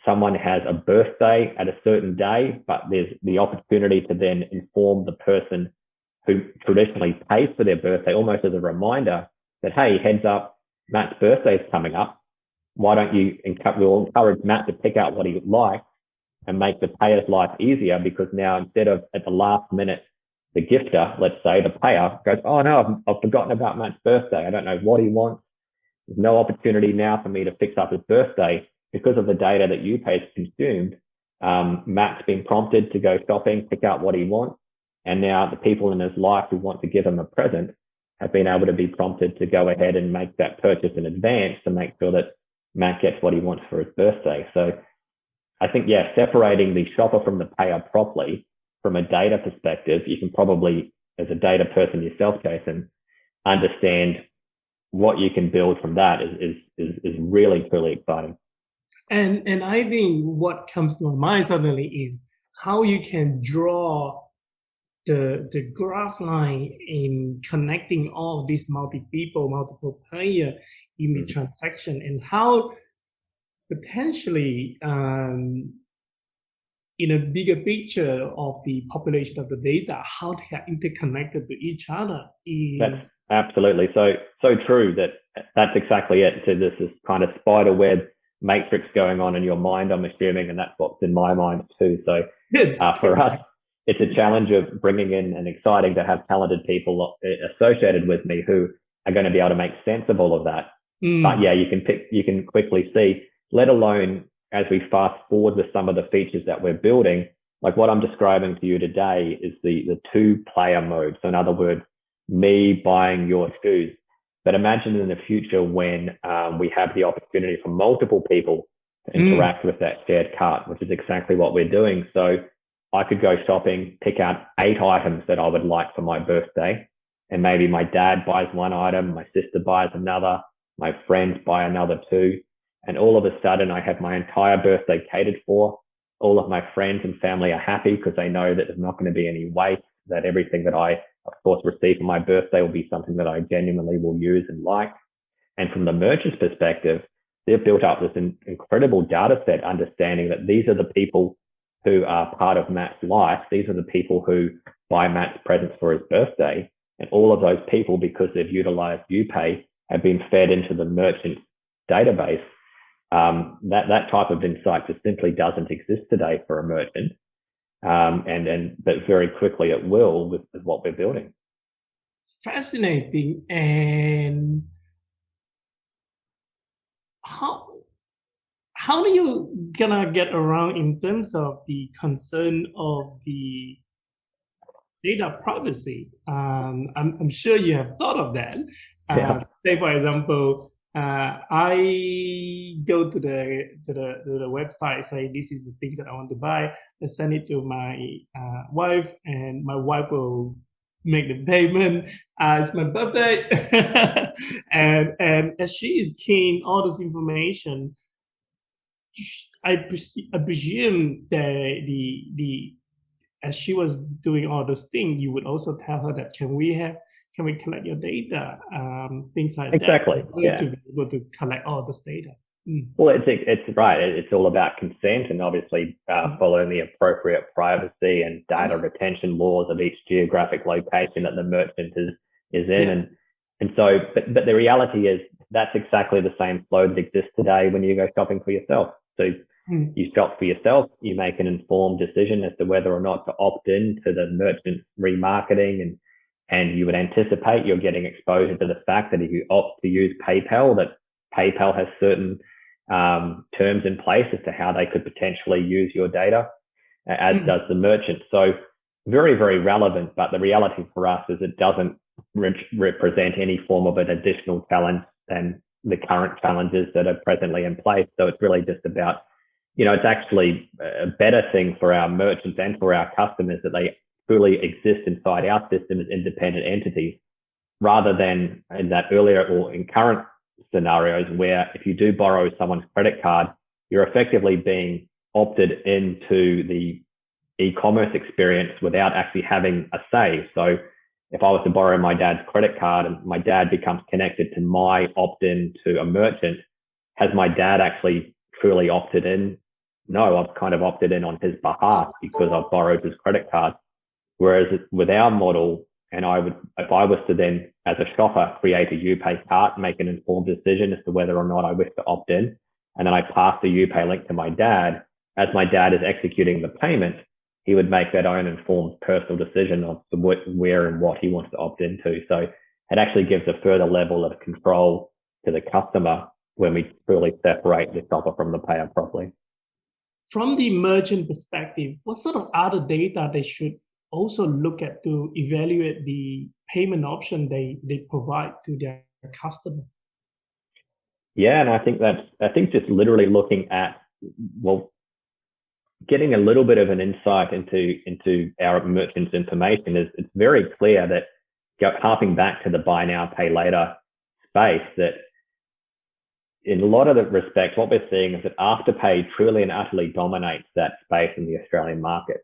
someone has a birthday at a certain day, but there's the opportunity to then inform the person who traditionally pays for their birthday, almost as a reminder that, hey, heads up, Matt's birthday is coming up. Why don't you we'll encourage Matt to pick out what he likes and make the payer's life easier, because now, instead of at the last minute, the gifter, let's say the payer, goes, oh no, I've forgotten about Matt's birthday. I don't know what he wants. There's no opportunity now for me to fix up his birthday. Because of the data that YouPay has consumed, Matt's been prompted to go shopping, pick out what he wants. And now the people in his life who want to give him a present have been able to be prompted to go ahead and make that purchase in advance to make sure that Matt gets what he wants for his birthday. So I think, separating the shopper from the payer properly from a data perspective, you can probably, as a data person yourself, Jason, understand what you can build from that is really, truly exciting. And I think what comes to my mind suddenly is how you can draw the graph line in connecting all of these multiple player in the transaction, and how potentially in a bigger picture of the population of the data, how they are interconnected to each other is... That's absolutely so true. That's exactly it. So this is kind of spider web matrix going on in your mind, I'm assuming, and that's what's in my mind too. So Yes. for us, it's a challenge of bringing in and exciting to have talented people associated with me who are going to be able to make sense of all of that. But yeah, you can quickly see, let alone as we fast forward with some of the features that we're building, like what I'm describing to you today is the two-player mode. So in other words, me buying your shoes. But imagine in the future when we have the opportunity for multiple people to interact with that shared cart, which is exactly what we're doing. So I could go shopping, pick out 8 items that I would like for my birthday. And maybe my dad buys 1 item, my sister buys another, my friends buy another 2. And all of a sudden I have my entire birthday catered for. All of my friends and family are happy because they know that there's not going to be any waste, that everything that I, of course, receive for my birthday will be something that I genuinely will use and like. And from the merchant's perspective, they've built up this incredible data set, understanding that these are the people who are part of Matt's life. These are the people who buy Matt's presents for his birthday. And all of those people, because they've utilized YouPay, have been fed into the merchant database. That type of insight just simply doesn't exist today for a merchant. But very quickly it will with what we're building. Fascinating. And how do you gonna get around in terms of the concern of the data privacy? I'm sure you have thought of that. Say for example, I go to the website, say this is the things that I want to buy. I send it to my wife, and my wife will make the payment. It's my birthday, and as she is keen all this information, I presume that the as she was doing all those things, you would also tell her that can we collect your data, things like exactly. that. Yeah. To be able to collect all this data. Well, it's right. It's all about consent and obviously following the appropriate privacy and data retention laws of each geographic location that the merchant is in. And so, but the reality is that's exactly the same flow that exists today when you go shopping for yourself. So you shop for yourself, you make an informed decision as to whether or not to opt in to the merchant's remarketing, and you would anticipate you're getting exposure to the fact that if you opt to use PayPal, that PayPal has certain terms in place as to how they could potentially use your data, as does the merchant. So very, very relevant, but the reality for us is it doesn't represent any form of an additional challenge than the current challenges that are presently in place. So it's really just about, it's actually a better thing for our merchants and for our customers that they truly exist inside our system as independent entities, rather than in that earlier or in current scenarios where if you do borrow someone's credit card, you're effectively being opted into the e-commerce experience without actually having a say. So if I was to borrow my dad's credit card and my dad becomes connected to my opt-in to a merchant, has my dad actually truly opted in? No, I've kind of opted in on his behalf because I've borrowed his credit card. Whereas with our model, and if I was to then, as a shopper, create a YouPay cart, make an informed decision as to whether or not I wish to opt in, and then I pass the YouPay link to my dad, as my dad is executing the payment, he would make that own informed personal decision of where and what he wants to opt into. So it actually gives a further level of control to the customer when we truly separate the shopper from the payer properly. From the merchant perspective, what sort of other data they should also look at to evaluate the payment option they provide to their customer? Yeah, and I think just literally looking at, getting a little bit of an insight into our merchants' information is, it's very clear that, harping back to the buy now, pay later space, that in a lot of the respects, what we're seeing is that Afterpay truly and utterly dominates that space in the Australian market.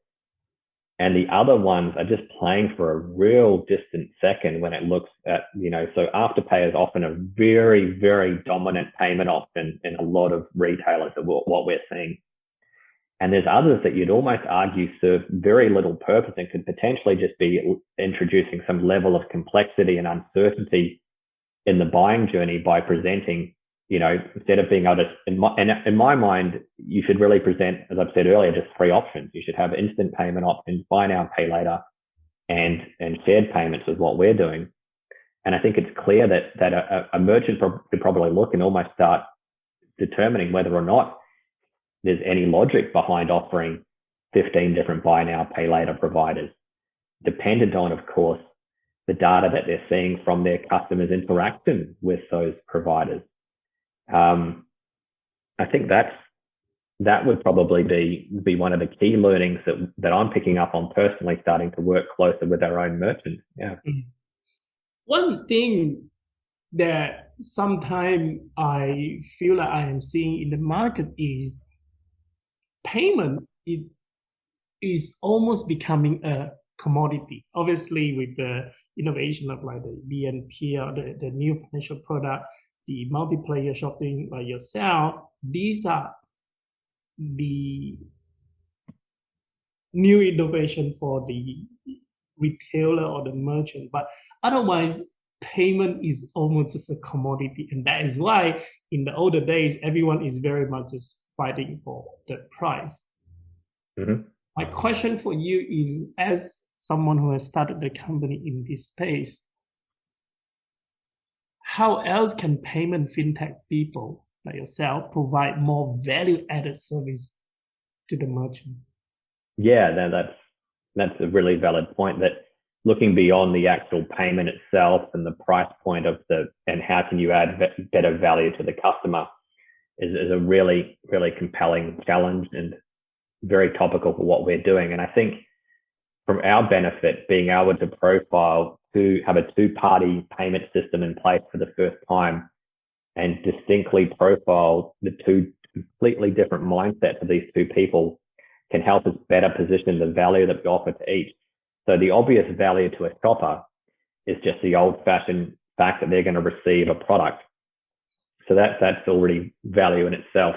And the other ones are just playing for a real distant second when it looks at, so Afterpay is often a very, very dominant payment option in a lot of retailers, of what we're seeing. And there's others that you'd almost argue serve very little purpose and could potentially just be introducing some level of complexity and uncertainty in the buying journey by presenting, instead of being able to, in my mind, you should really present, as I've said earlier, just three options. You should have instant payment options, buy now, pay later, and shared payments is what we're doing. And I think it's clear that a merchant could probably look and almost start determining whether or not there's any logic behind offering 15 different buy now, pay later providers, dependent on, of course, the data that they're seeing from their customers' interaction with those providers. I think that would probably be one of the key learnings that I'm picking up on personally, starting to work closer with our own merchants. Yeah. One thing that sometimes I feel like I am seeing in the market is payment. It is almost becoming a commodity. Obviously, with the innovation of like the BNP or the new financial product, the multiplayer shopping like yourself, these are the new innovation for the retailer or the merchant. But otherwise, payment is almost just a commodity. And that is why in the older days, everyone is very much just fighting for the price. Mm-hmm. My question for you is, as someone who has started the company in this space, how else can payment fintech people like yourself provide more value-added service to the merchant? Yeah, that's a really valid point, that looking beyond the actual payment itself and the price point and how can you add better value to the customer is a really, really compelling challenge and very topical for what we're doing. And I think from our benefit, being able to profile to have a two-party payment system in place for the first time and distinctly profile the two completely different mindsets of these two people can help us better position the value that we offer to each. So the obvious value to a shopper is just the old-fashioned fact that they're going to receive a product. So that's already value in itself.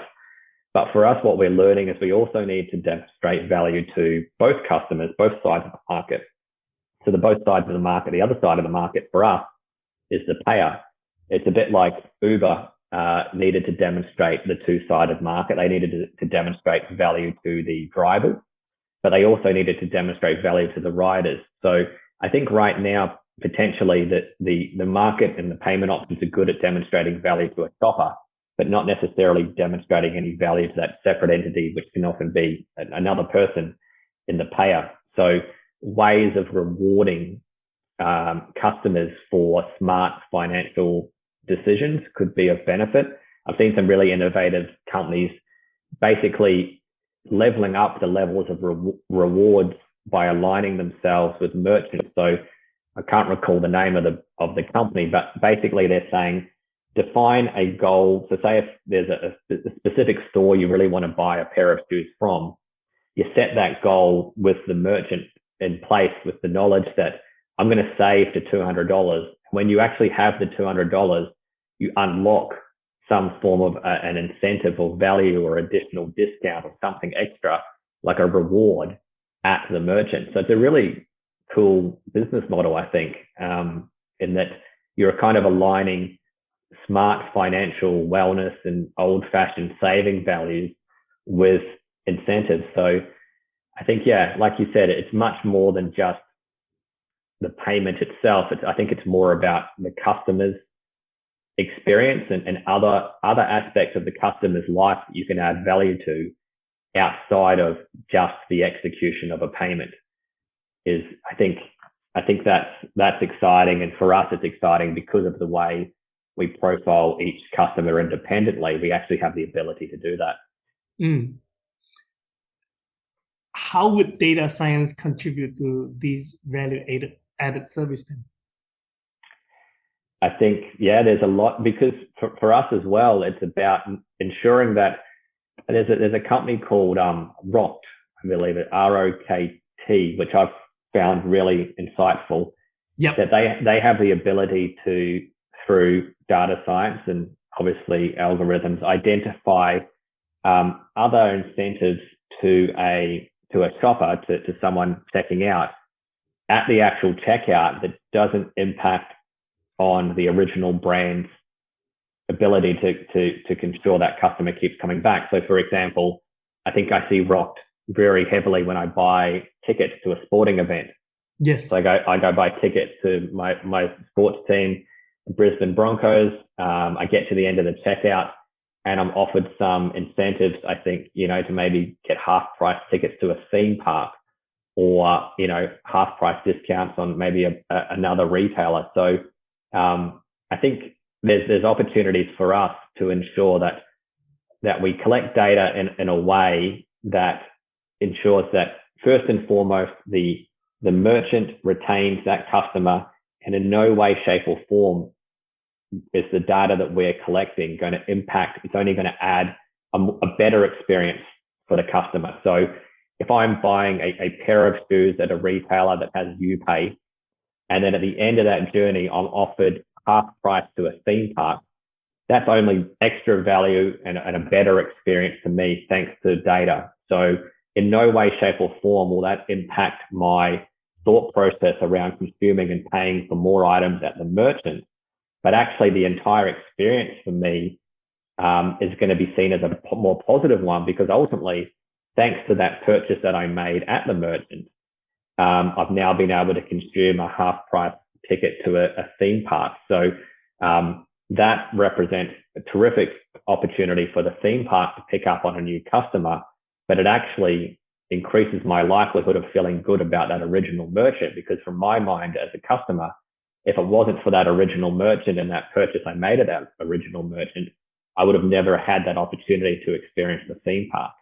But for us, what we're learning is we also need to demonstrate value to both customers, both sides of the market. So the both sides of the market, the other side of the market for us is the payer. It's a bit like Uber needed to demonstrate the two-sided market. They needed to demonstrate value to the drivers, but they also needed to demonstrate value to the riders. So I think right now, potentially that the market and the payment options are good at demonstrating value to a shopper, but not necessarily demonstrating any value to that separate entity, which can often be another person in the payer. So ways of rewarding customers for smart financial decisions could be of benefit. I've seen some really innovative companies basically leveling up the levels of rewards by aligning themselves with merchants. So I can't recall the name of the company, but basically they're saying, define a goal. So say if there's a specific store you really want to buy a pair of shoes from, you set that goal with the merchant in place with the knowledge that I'm going to save to $200. When you actually have the $200, you unlock some form of an incentive or value or additional discount or something extra, like a reward at the merchant. So it's a really cool business model, I think, in that you're kind of aligning smart financial wellness and old-fashioned saving values with incentives. So I think, yeah, like you said, it's much more than just the payment itself. I think it's more about the customer's experience and other aspects of the customer's life that you can add value to outside of just the execution of a payment. I think that's exciting, and for us it's exciting because of the way we profile each customer independently. We actually have the ability to do that. Mm. How would data science contribute to these value-added service then? I think, yeah, there's a lot, because for us as well, it's about ensuring that there's a company called ROKT, I believe it, ROKT, which I've found really insightful. Yep. That they have the ability to, through data science and obviously algorithms, identify other incentives to a shopper, to someone checking out at the actual checkout that doesn't impact on the original brand's ability to ensure that customer keeps coming back. So, for example, I think I see rocked very heavily when I buy tickets to a sporting event. Yes. So I go buy tickets to my sports team, the Brisbane Broncos. I get to the end of the checkout and I'm offered some incentives, I think, to maybe get half price tickets to a theme park, or, half price discounts on maybe another retailer. So I think there's opportunities for us to ensure that we collect data in a way that ensures that, first and foremost, the merchant retains that customer, and in no way, shape, or form is the data that we're collecting going to impact. It's only going to add a better experience for the customer. So if I'm buying a pair of shoes at a retailer that has YouPay, and then at the end of that journey, I'm offered half price to a theme park, that's only extra value and a better experience to me, thanks to data. So in no way, shape, or form will that impact my thought process around consuming and paying for more items at the merchant. But actually, the entire experience for me is going to be seen as a more positive one, because ultimately, thanks to that purchase that I made at the merchant, I've now been able to consume a half price ticket to a theme park. So that represents a terrific opportunity for the theme park to pick up on a new customer, but it actually increases my likelihood of feeling good about that original merchant, because from my mind as a customer, if it wasn't for that original merchant and that purchase I made at that original merchant, I would have never had that opportunity to experience the theme park.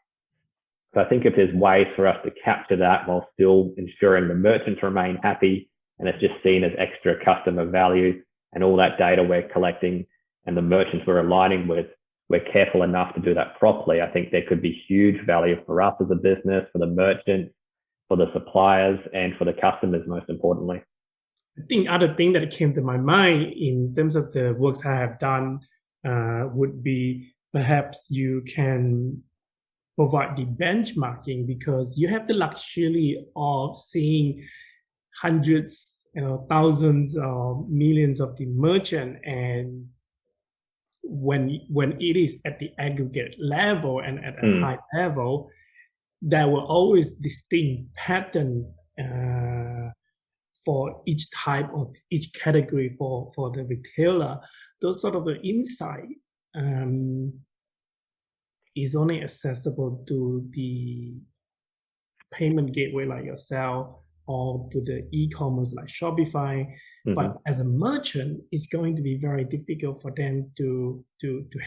So I think if there's ways for us to capture that while still ensuring the merchants remain happy, and it's just seen as extra customer value, and all that data we're collecting and the merchants we're aligning with, we're careful enough to do that properly, I think there could be huge value for us as a business, for the merchants, for the suppliers, and for the customers, most importantly. I think other thing that came to my mind in terms of the works I have done would be perhaps you can provide the benchmarking, because you have the luxury of seeing hundreds, thousands or millions of the merchant, and when it is at the aggregate level and at a high level, there will always distinct pattern for each type of each category for the retailer. Those sort of the insight is only accessible to the payment gateway like yourself, or to the e-commerce like Shopify. But as a merchant, it's going to be very difficult for them to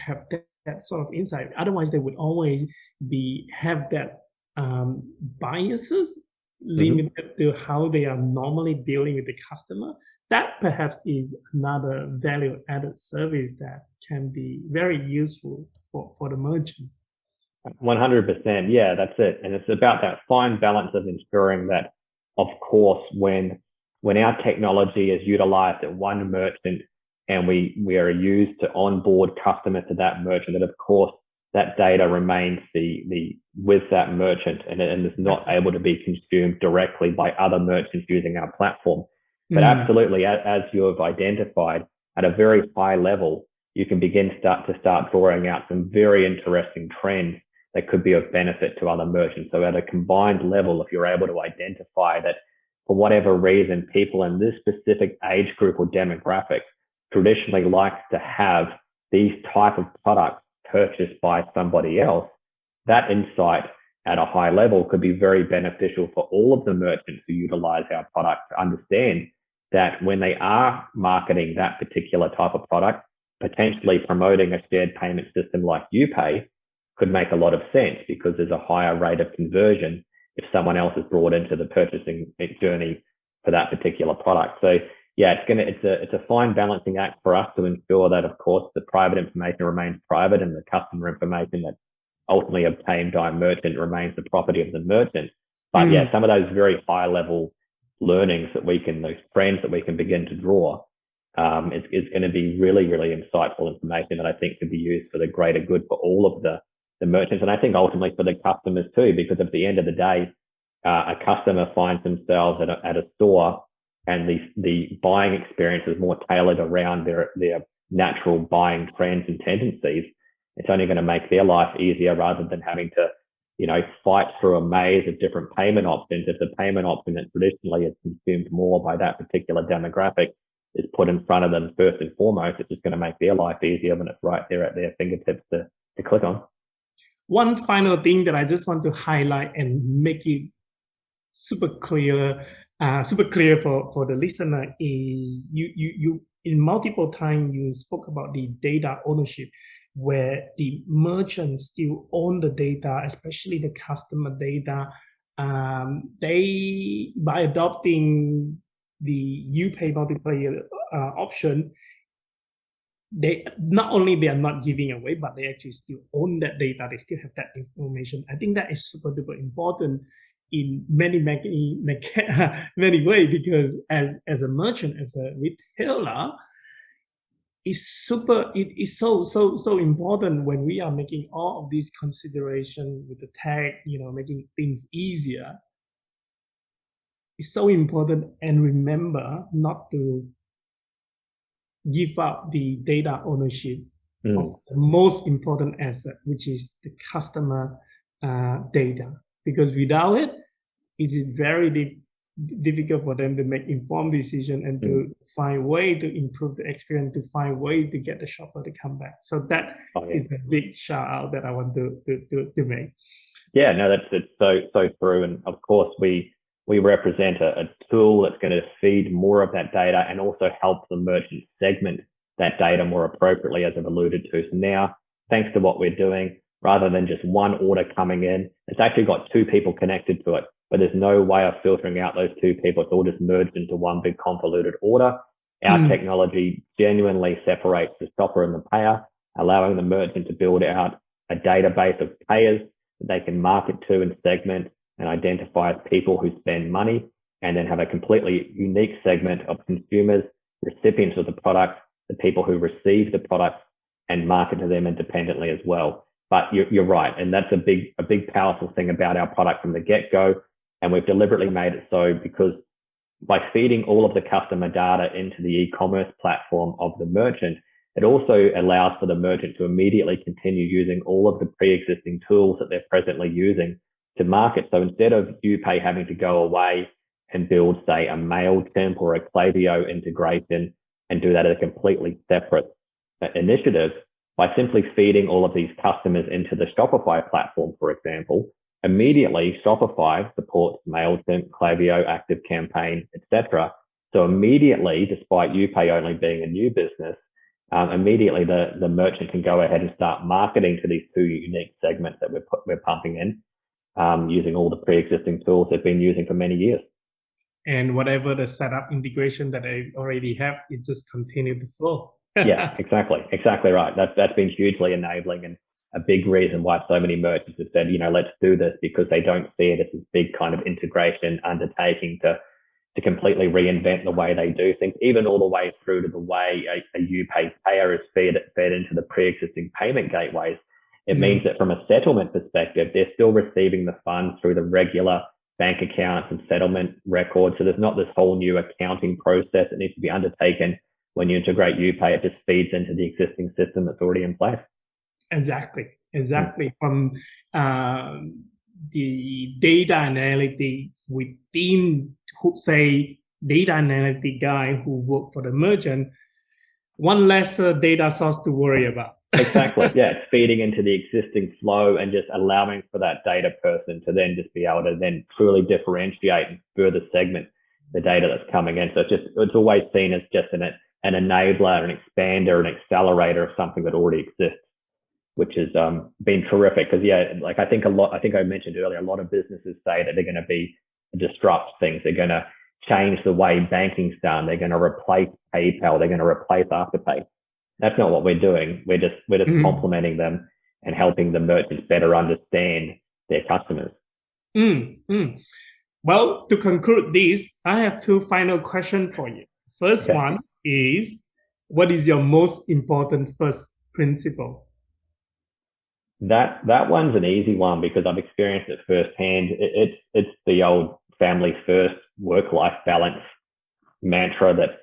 have that sort of insight. Otherwise, they would always have that biases limited to how they are normally dealing with the customer. That perhaps is another value-added service that can be very useful for the merchant. 100%. Yeah, that's it. And it's about that fine balance of ensuring that, of course, when our technology is utilized at one merchant and we are used to onboard customers to that merchant, that of course that data remains with that merchant and is not able to be consumed directly by other merchants using our platform. But absolutely, as you have identified, at a very high level, you can begin to start drawing out some very interesting trends that could be of benefit to other merchants. So at a combined level, if you're able to identify that for whatever reason, people in this specific age group or demographic traditionally like to have these type of products purchased by somebody else, that insight at a high level could be very beneficial for all of the merchants who utilize our product to understand that when they are marketing that particular type of product, potentially promoting a shared payment system like YouPay could make a lot of sense, because there's a higher rate of conversion if someone else is brought into the purchasing journey for that particular product. So yeah, it's a fine balancing act for us to ensure that, of course, the private information remains private and the customer information that's ultimately obtained by a merchant remains the property of the merchant. But yeah, some of those very high level learnings those trends that we can begin to draw is going to be really, really insightful information that I think could be used for the greater good for all of the merchants, and I think ultimately for the customers too, because at the end of the day, a customer finds themselves at a store and the buying experience is more tailored around their natural buying trends and tendencies, it's only going to make their life easier rather than having to, fight through a maze of different payment options. If the payment option that traditionally is consumed more by that particular demographic is put in front of them first and foremost, it's just going to make their life easier when it's right there at their fingertips to click on. One final thing that I just want to highlight and make it super clear for the listener is you in multiple times you spoke about the data ownership, where the merchants still own the data, especially the customer data. They, by adopting the YouPay multiplayer option, they not only they are not giving away, but they actually still own that data. They still have that information. I think that is super duper important in many ways, because as a merchant, as a retailer, it is so important when we are making all of these considerations with the tech, making things easier. It's so important, and remember not to give up the data ownership of the most important asset, which is the customer data. Because without it, it's very difficult for them to make informed decision and to find way to improve the experience, to find way to get the shopper to come back. So that is a big shout out that I want to make. Yeah, no, that's so true. And of course, we represent a tool that's going to feed more of that data and also help the merchant segment that data more appropriately, as I've alluded to. So now, thanks to what we're doing, rather than just one order coming in, it's actually got two people connected to it, but there's no way of filtering out those two people. It's all just merged into one big convoluted order. Our technology genuinely separates the shopper and the payer, allowing the merchant to build out a database of payers that they can market to and segment and identify as people who spend money, and then have a completely unique segment of consumers, recipients of the product, the people who receive the product, and market to them independently as well. But you're right, and that's a big powerful thing about our product from the get-go, and we've deliberately made it so because by feeding all of the customer data into the e-commerce platform of the merchant, it also allows for the merchant to immediately continue using all of the pre-existing tools that they're presently using to market. So instead of YouPay having to go away and build, say, a MailChimp or a Klaviyo integration and do that as a completely separate initiative, by simply feeding all of these customers into the Shopify platform, for example, immediately Shopify supports MailChimp, Klaviyo, ActiveCampaign, etc. So immediately, despite YouPay only being a new business, immediately the merchant can go ahead and start marketing to these two unique segments that we're pumping in, using all the pre-existing tools they've been using for many years. And whatever the setup integration that they already have, it just continue to flow. Yeah, exactly right. That's been hugely enabling, and a big reason why so many merchants have said, let's do this, because they don't see it as this big kind of integration undertaking to completely reinvent the way they do things, even all the way through to the way a YouPay payer is fed into the pre-existing payment gateways. It means that from a settlement perspective, they're still receiving the funds through the regular bank accounts and settlement records. So there's not this whole new accounting process that needs to be undertaken. When you integrate YouPay, it just feeds into the existing system that's already in place. Exactly. From the data analytic within, say, data analytic guy who work for the merchant, one less data source to worry about. Exactly. Yeah, it's feeding into the existing flow and just allowing for that data person to then just be able to then truly differentiate and further segment the data that's coming in. So it's always seen as just an enabler, an expander, an accelerator of something that already exists, which has been terrific. Because I think I mentioned earlier, a lot of businesses say that they're going to disrupt things. They're going to change the way banking's done. They're going to replace PayPal. They're going to replace Afterpay. That's not what we're doing. We're just complementing them and helping the merchants better understand their customers. Well, to conclude this, I have two final questions for you. First one is, what is your most important first principle? That one's an easy one because I've experienced it firsthand. It's the old family first, work-life balance mantra that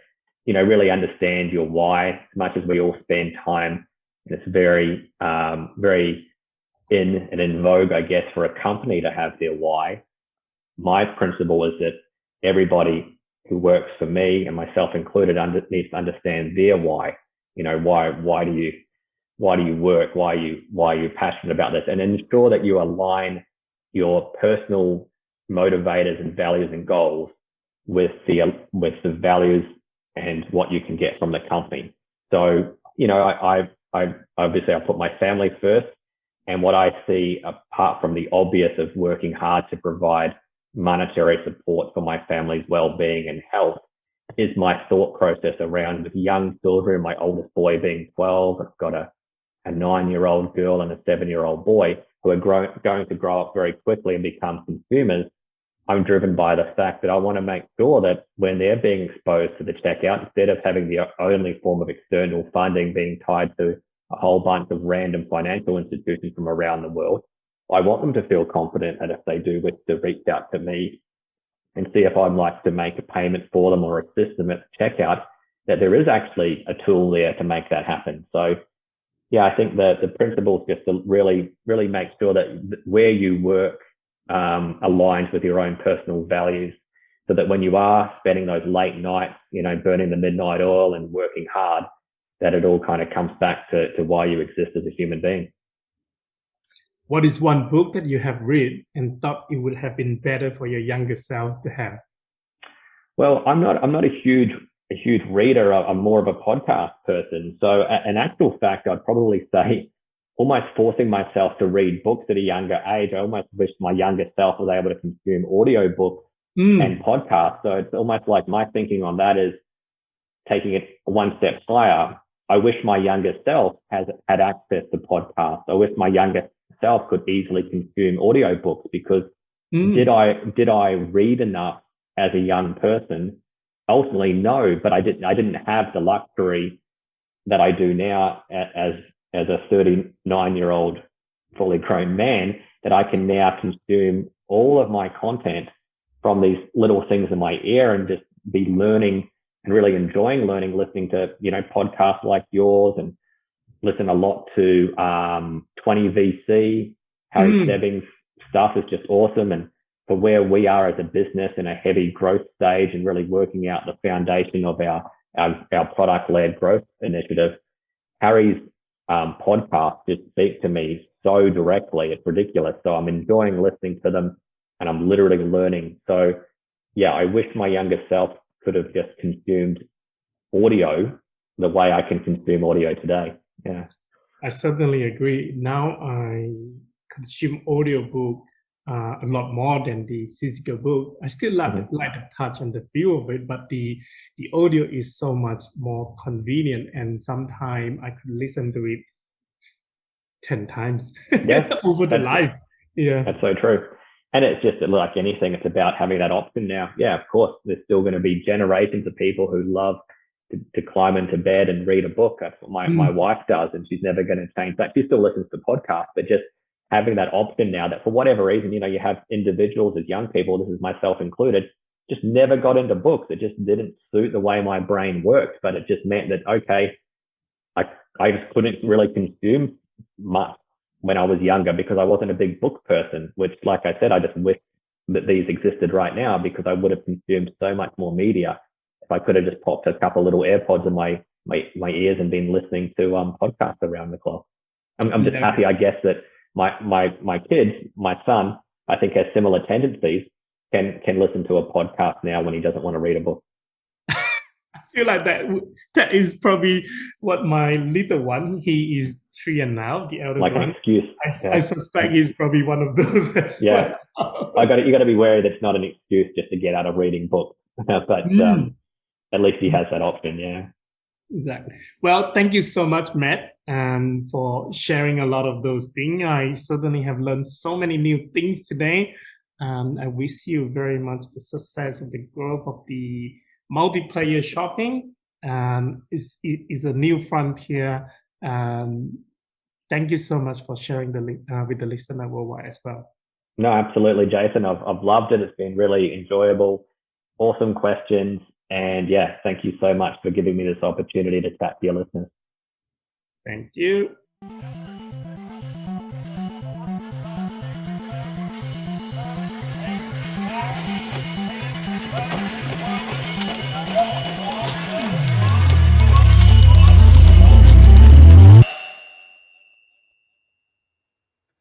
really understand your why. As much as we all spend time, and it's very, very in vogue, I guess, for a company to have their why. My principle is that everybody who works for me, and myself included, needs to understand their why. Why do you work? Why are you passionate about this? And ensure that you align your personal motivators and values and goals with the values and what you can get from the company. So, I obviously I put my family first, and what I see, apart from the obvious of working hard to provide monetary support for my family's well-being and health, is my thought process around with young children. My oldest boy being 12, I've got a 9-year-old girl and a 7-year-old boy who are going to grow up very quickly and become consumers. I'm driven by the fact that I want to make sure that when they're being exposed to the checkout, instead of having the only form of external funding being tied to a whole bunch of random financial institutions from around the world, I want them to feel confident that if they do wish to reach out to me and see if I'd like to make a payment for them or assist them at the checkout, that there is actually a tool there to make that happen. So, yeah, I think that the principle is just to really, really make sure that where you work aligns with your own personal values, so that when you are spending those late nights, burning the midnight oil and working hard, that it all kind of comes back to why you exist as a human being. What is one book that you have read and thought it would have been better for your younger self to have? Well, I'm not a huge reader. I'm more of a podcast person. So in actual fact, I'd probably say almost forcing myself to read books at a younger age. I almost wish my younger self was able to consume audio books and podcasts. So it's almost like my thinking on that is taking it one step higher. I wish my younger self had access to podcasts. I wish my younger self could easily consume audio books, because did I read enough as a young person? Ultimately, no, but I didn't have the luxury that I do now as a 39-year-old fully grown man, that I can now consume all of my content from these little things in my ear and just be learning and really enjoying learning, listening to, podcasts like yours, and listen a lot to 20VC. Harry Stebbings' stuff is just awesome. And for where we are as a business in a heavy growth stage and really working out the foundation of our product-led growth initiative, Harry's podcasts just speak to me so directly. It's ridiculous. So I'm enjoying listening to them, and I'm literally learning. So yeah, I wish my younger self could have just consumed audio the way I can consume audio today. Yeah, I certainly agree. Now I consume audiobook a lot more than the physical book. I still like the touch and the feel of it, but the audio is so much more convenient, and sometimes I could listen to it 10 times over the life. Yeah, that's so true. And it's just like anything, it's about having that option now. Yeah, of course, there's still going to be generations of people who love to climb into bed and read a book. That's what my wife does, and she's never going to change that. She still listens to podcasts, but just having that option now, that for whatever reason, you have individuals as young people, this is myself included, just never got into books. It just didn't suit the way my brain works, but it just meant that, okay, I just couldn't really consume much when I was younger because I wasn't a big book person, which, like I said, I just wish that these existed right now, because I would have consumed so much more media if I could have just popped a couple little AirPods in my ears and been listening to podcasts around the clock. I'm just happy, I guess, that my kids, my son, I think has similar tendencies, can listen to a podcast now when he doesn't want to read a book. I feel like that is probably what my little one, he is 3 and now, the eldest like one. An excuse. I suspect he's probably one of those as well. You got to be wary that it's not an excuse just to get out of reading books, but at least he has that option. Yeah. Exactly. Well, thank you so much, Matt, for sharing a lot of those things. I certainly have learned so many new things today. I wish you very much the success of the growth of the multiplayer shopping. It's a new frontier. Thank you so much for sharing with the listener worldwide as well. No, absolutely, Jason. I've loved it. It's been really enjoyable. Awesome questions. And yeah, thank you so much for giving me this opportunity to chat to your listeners. Thank you.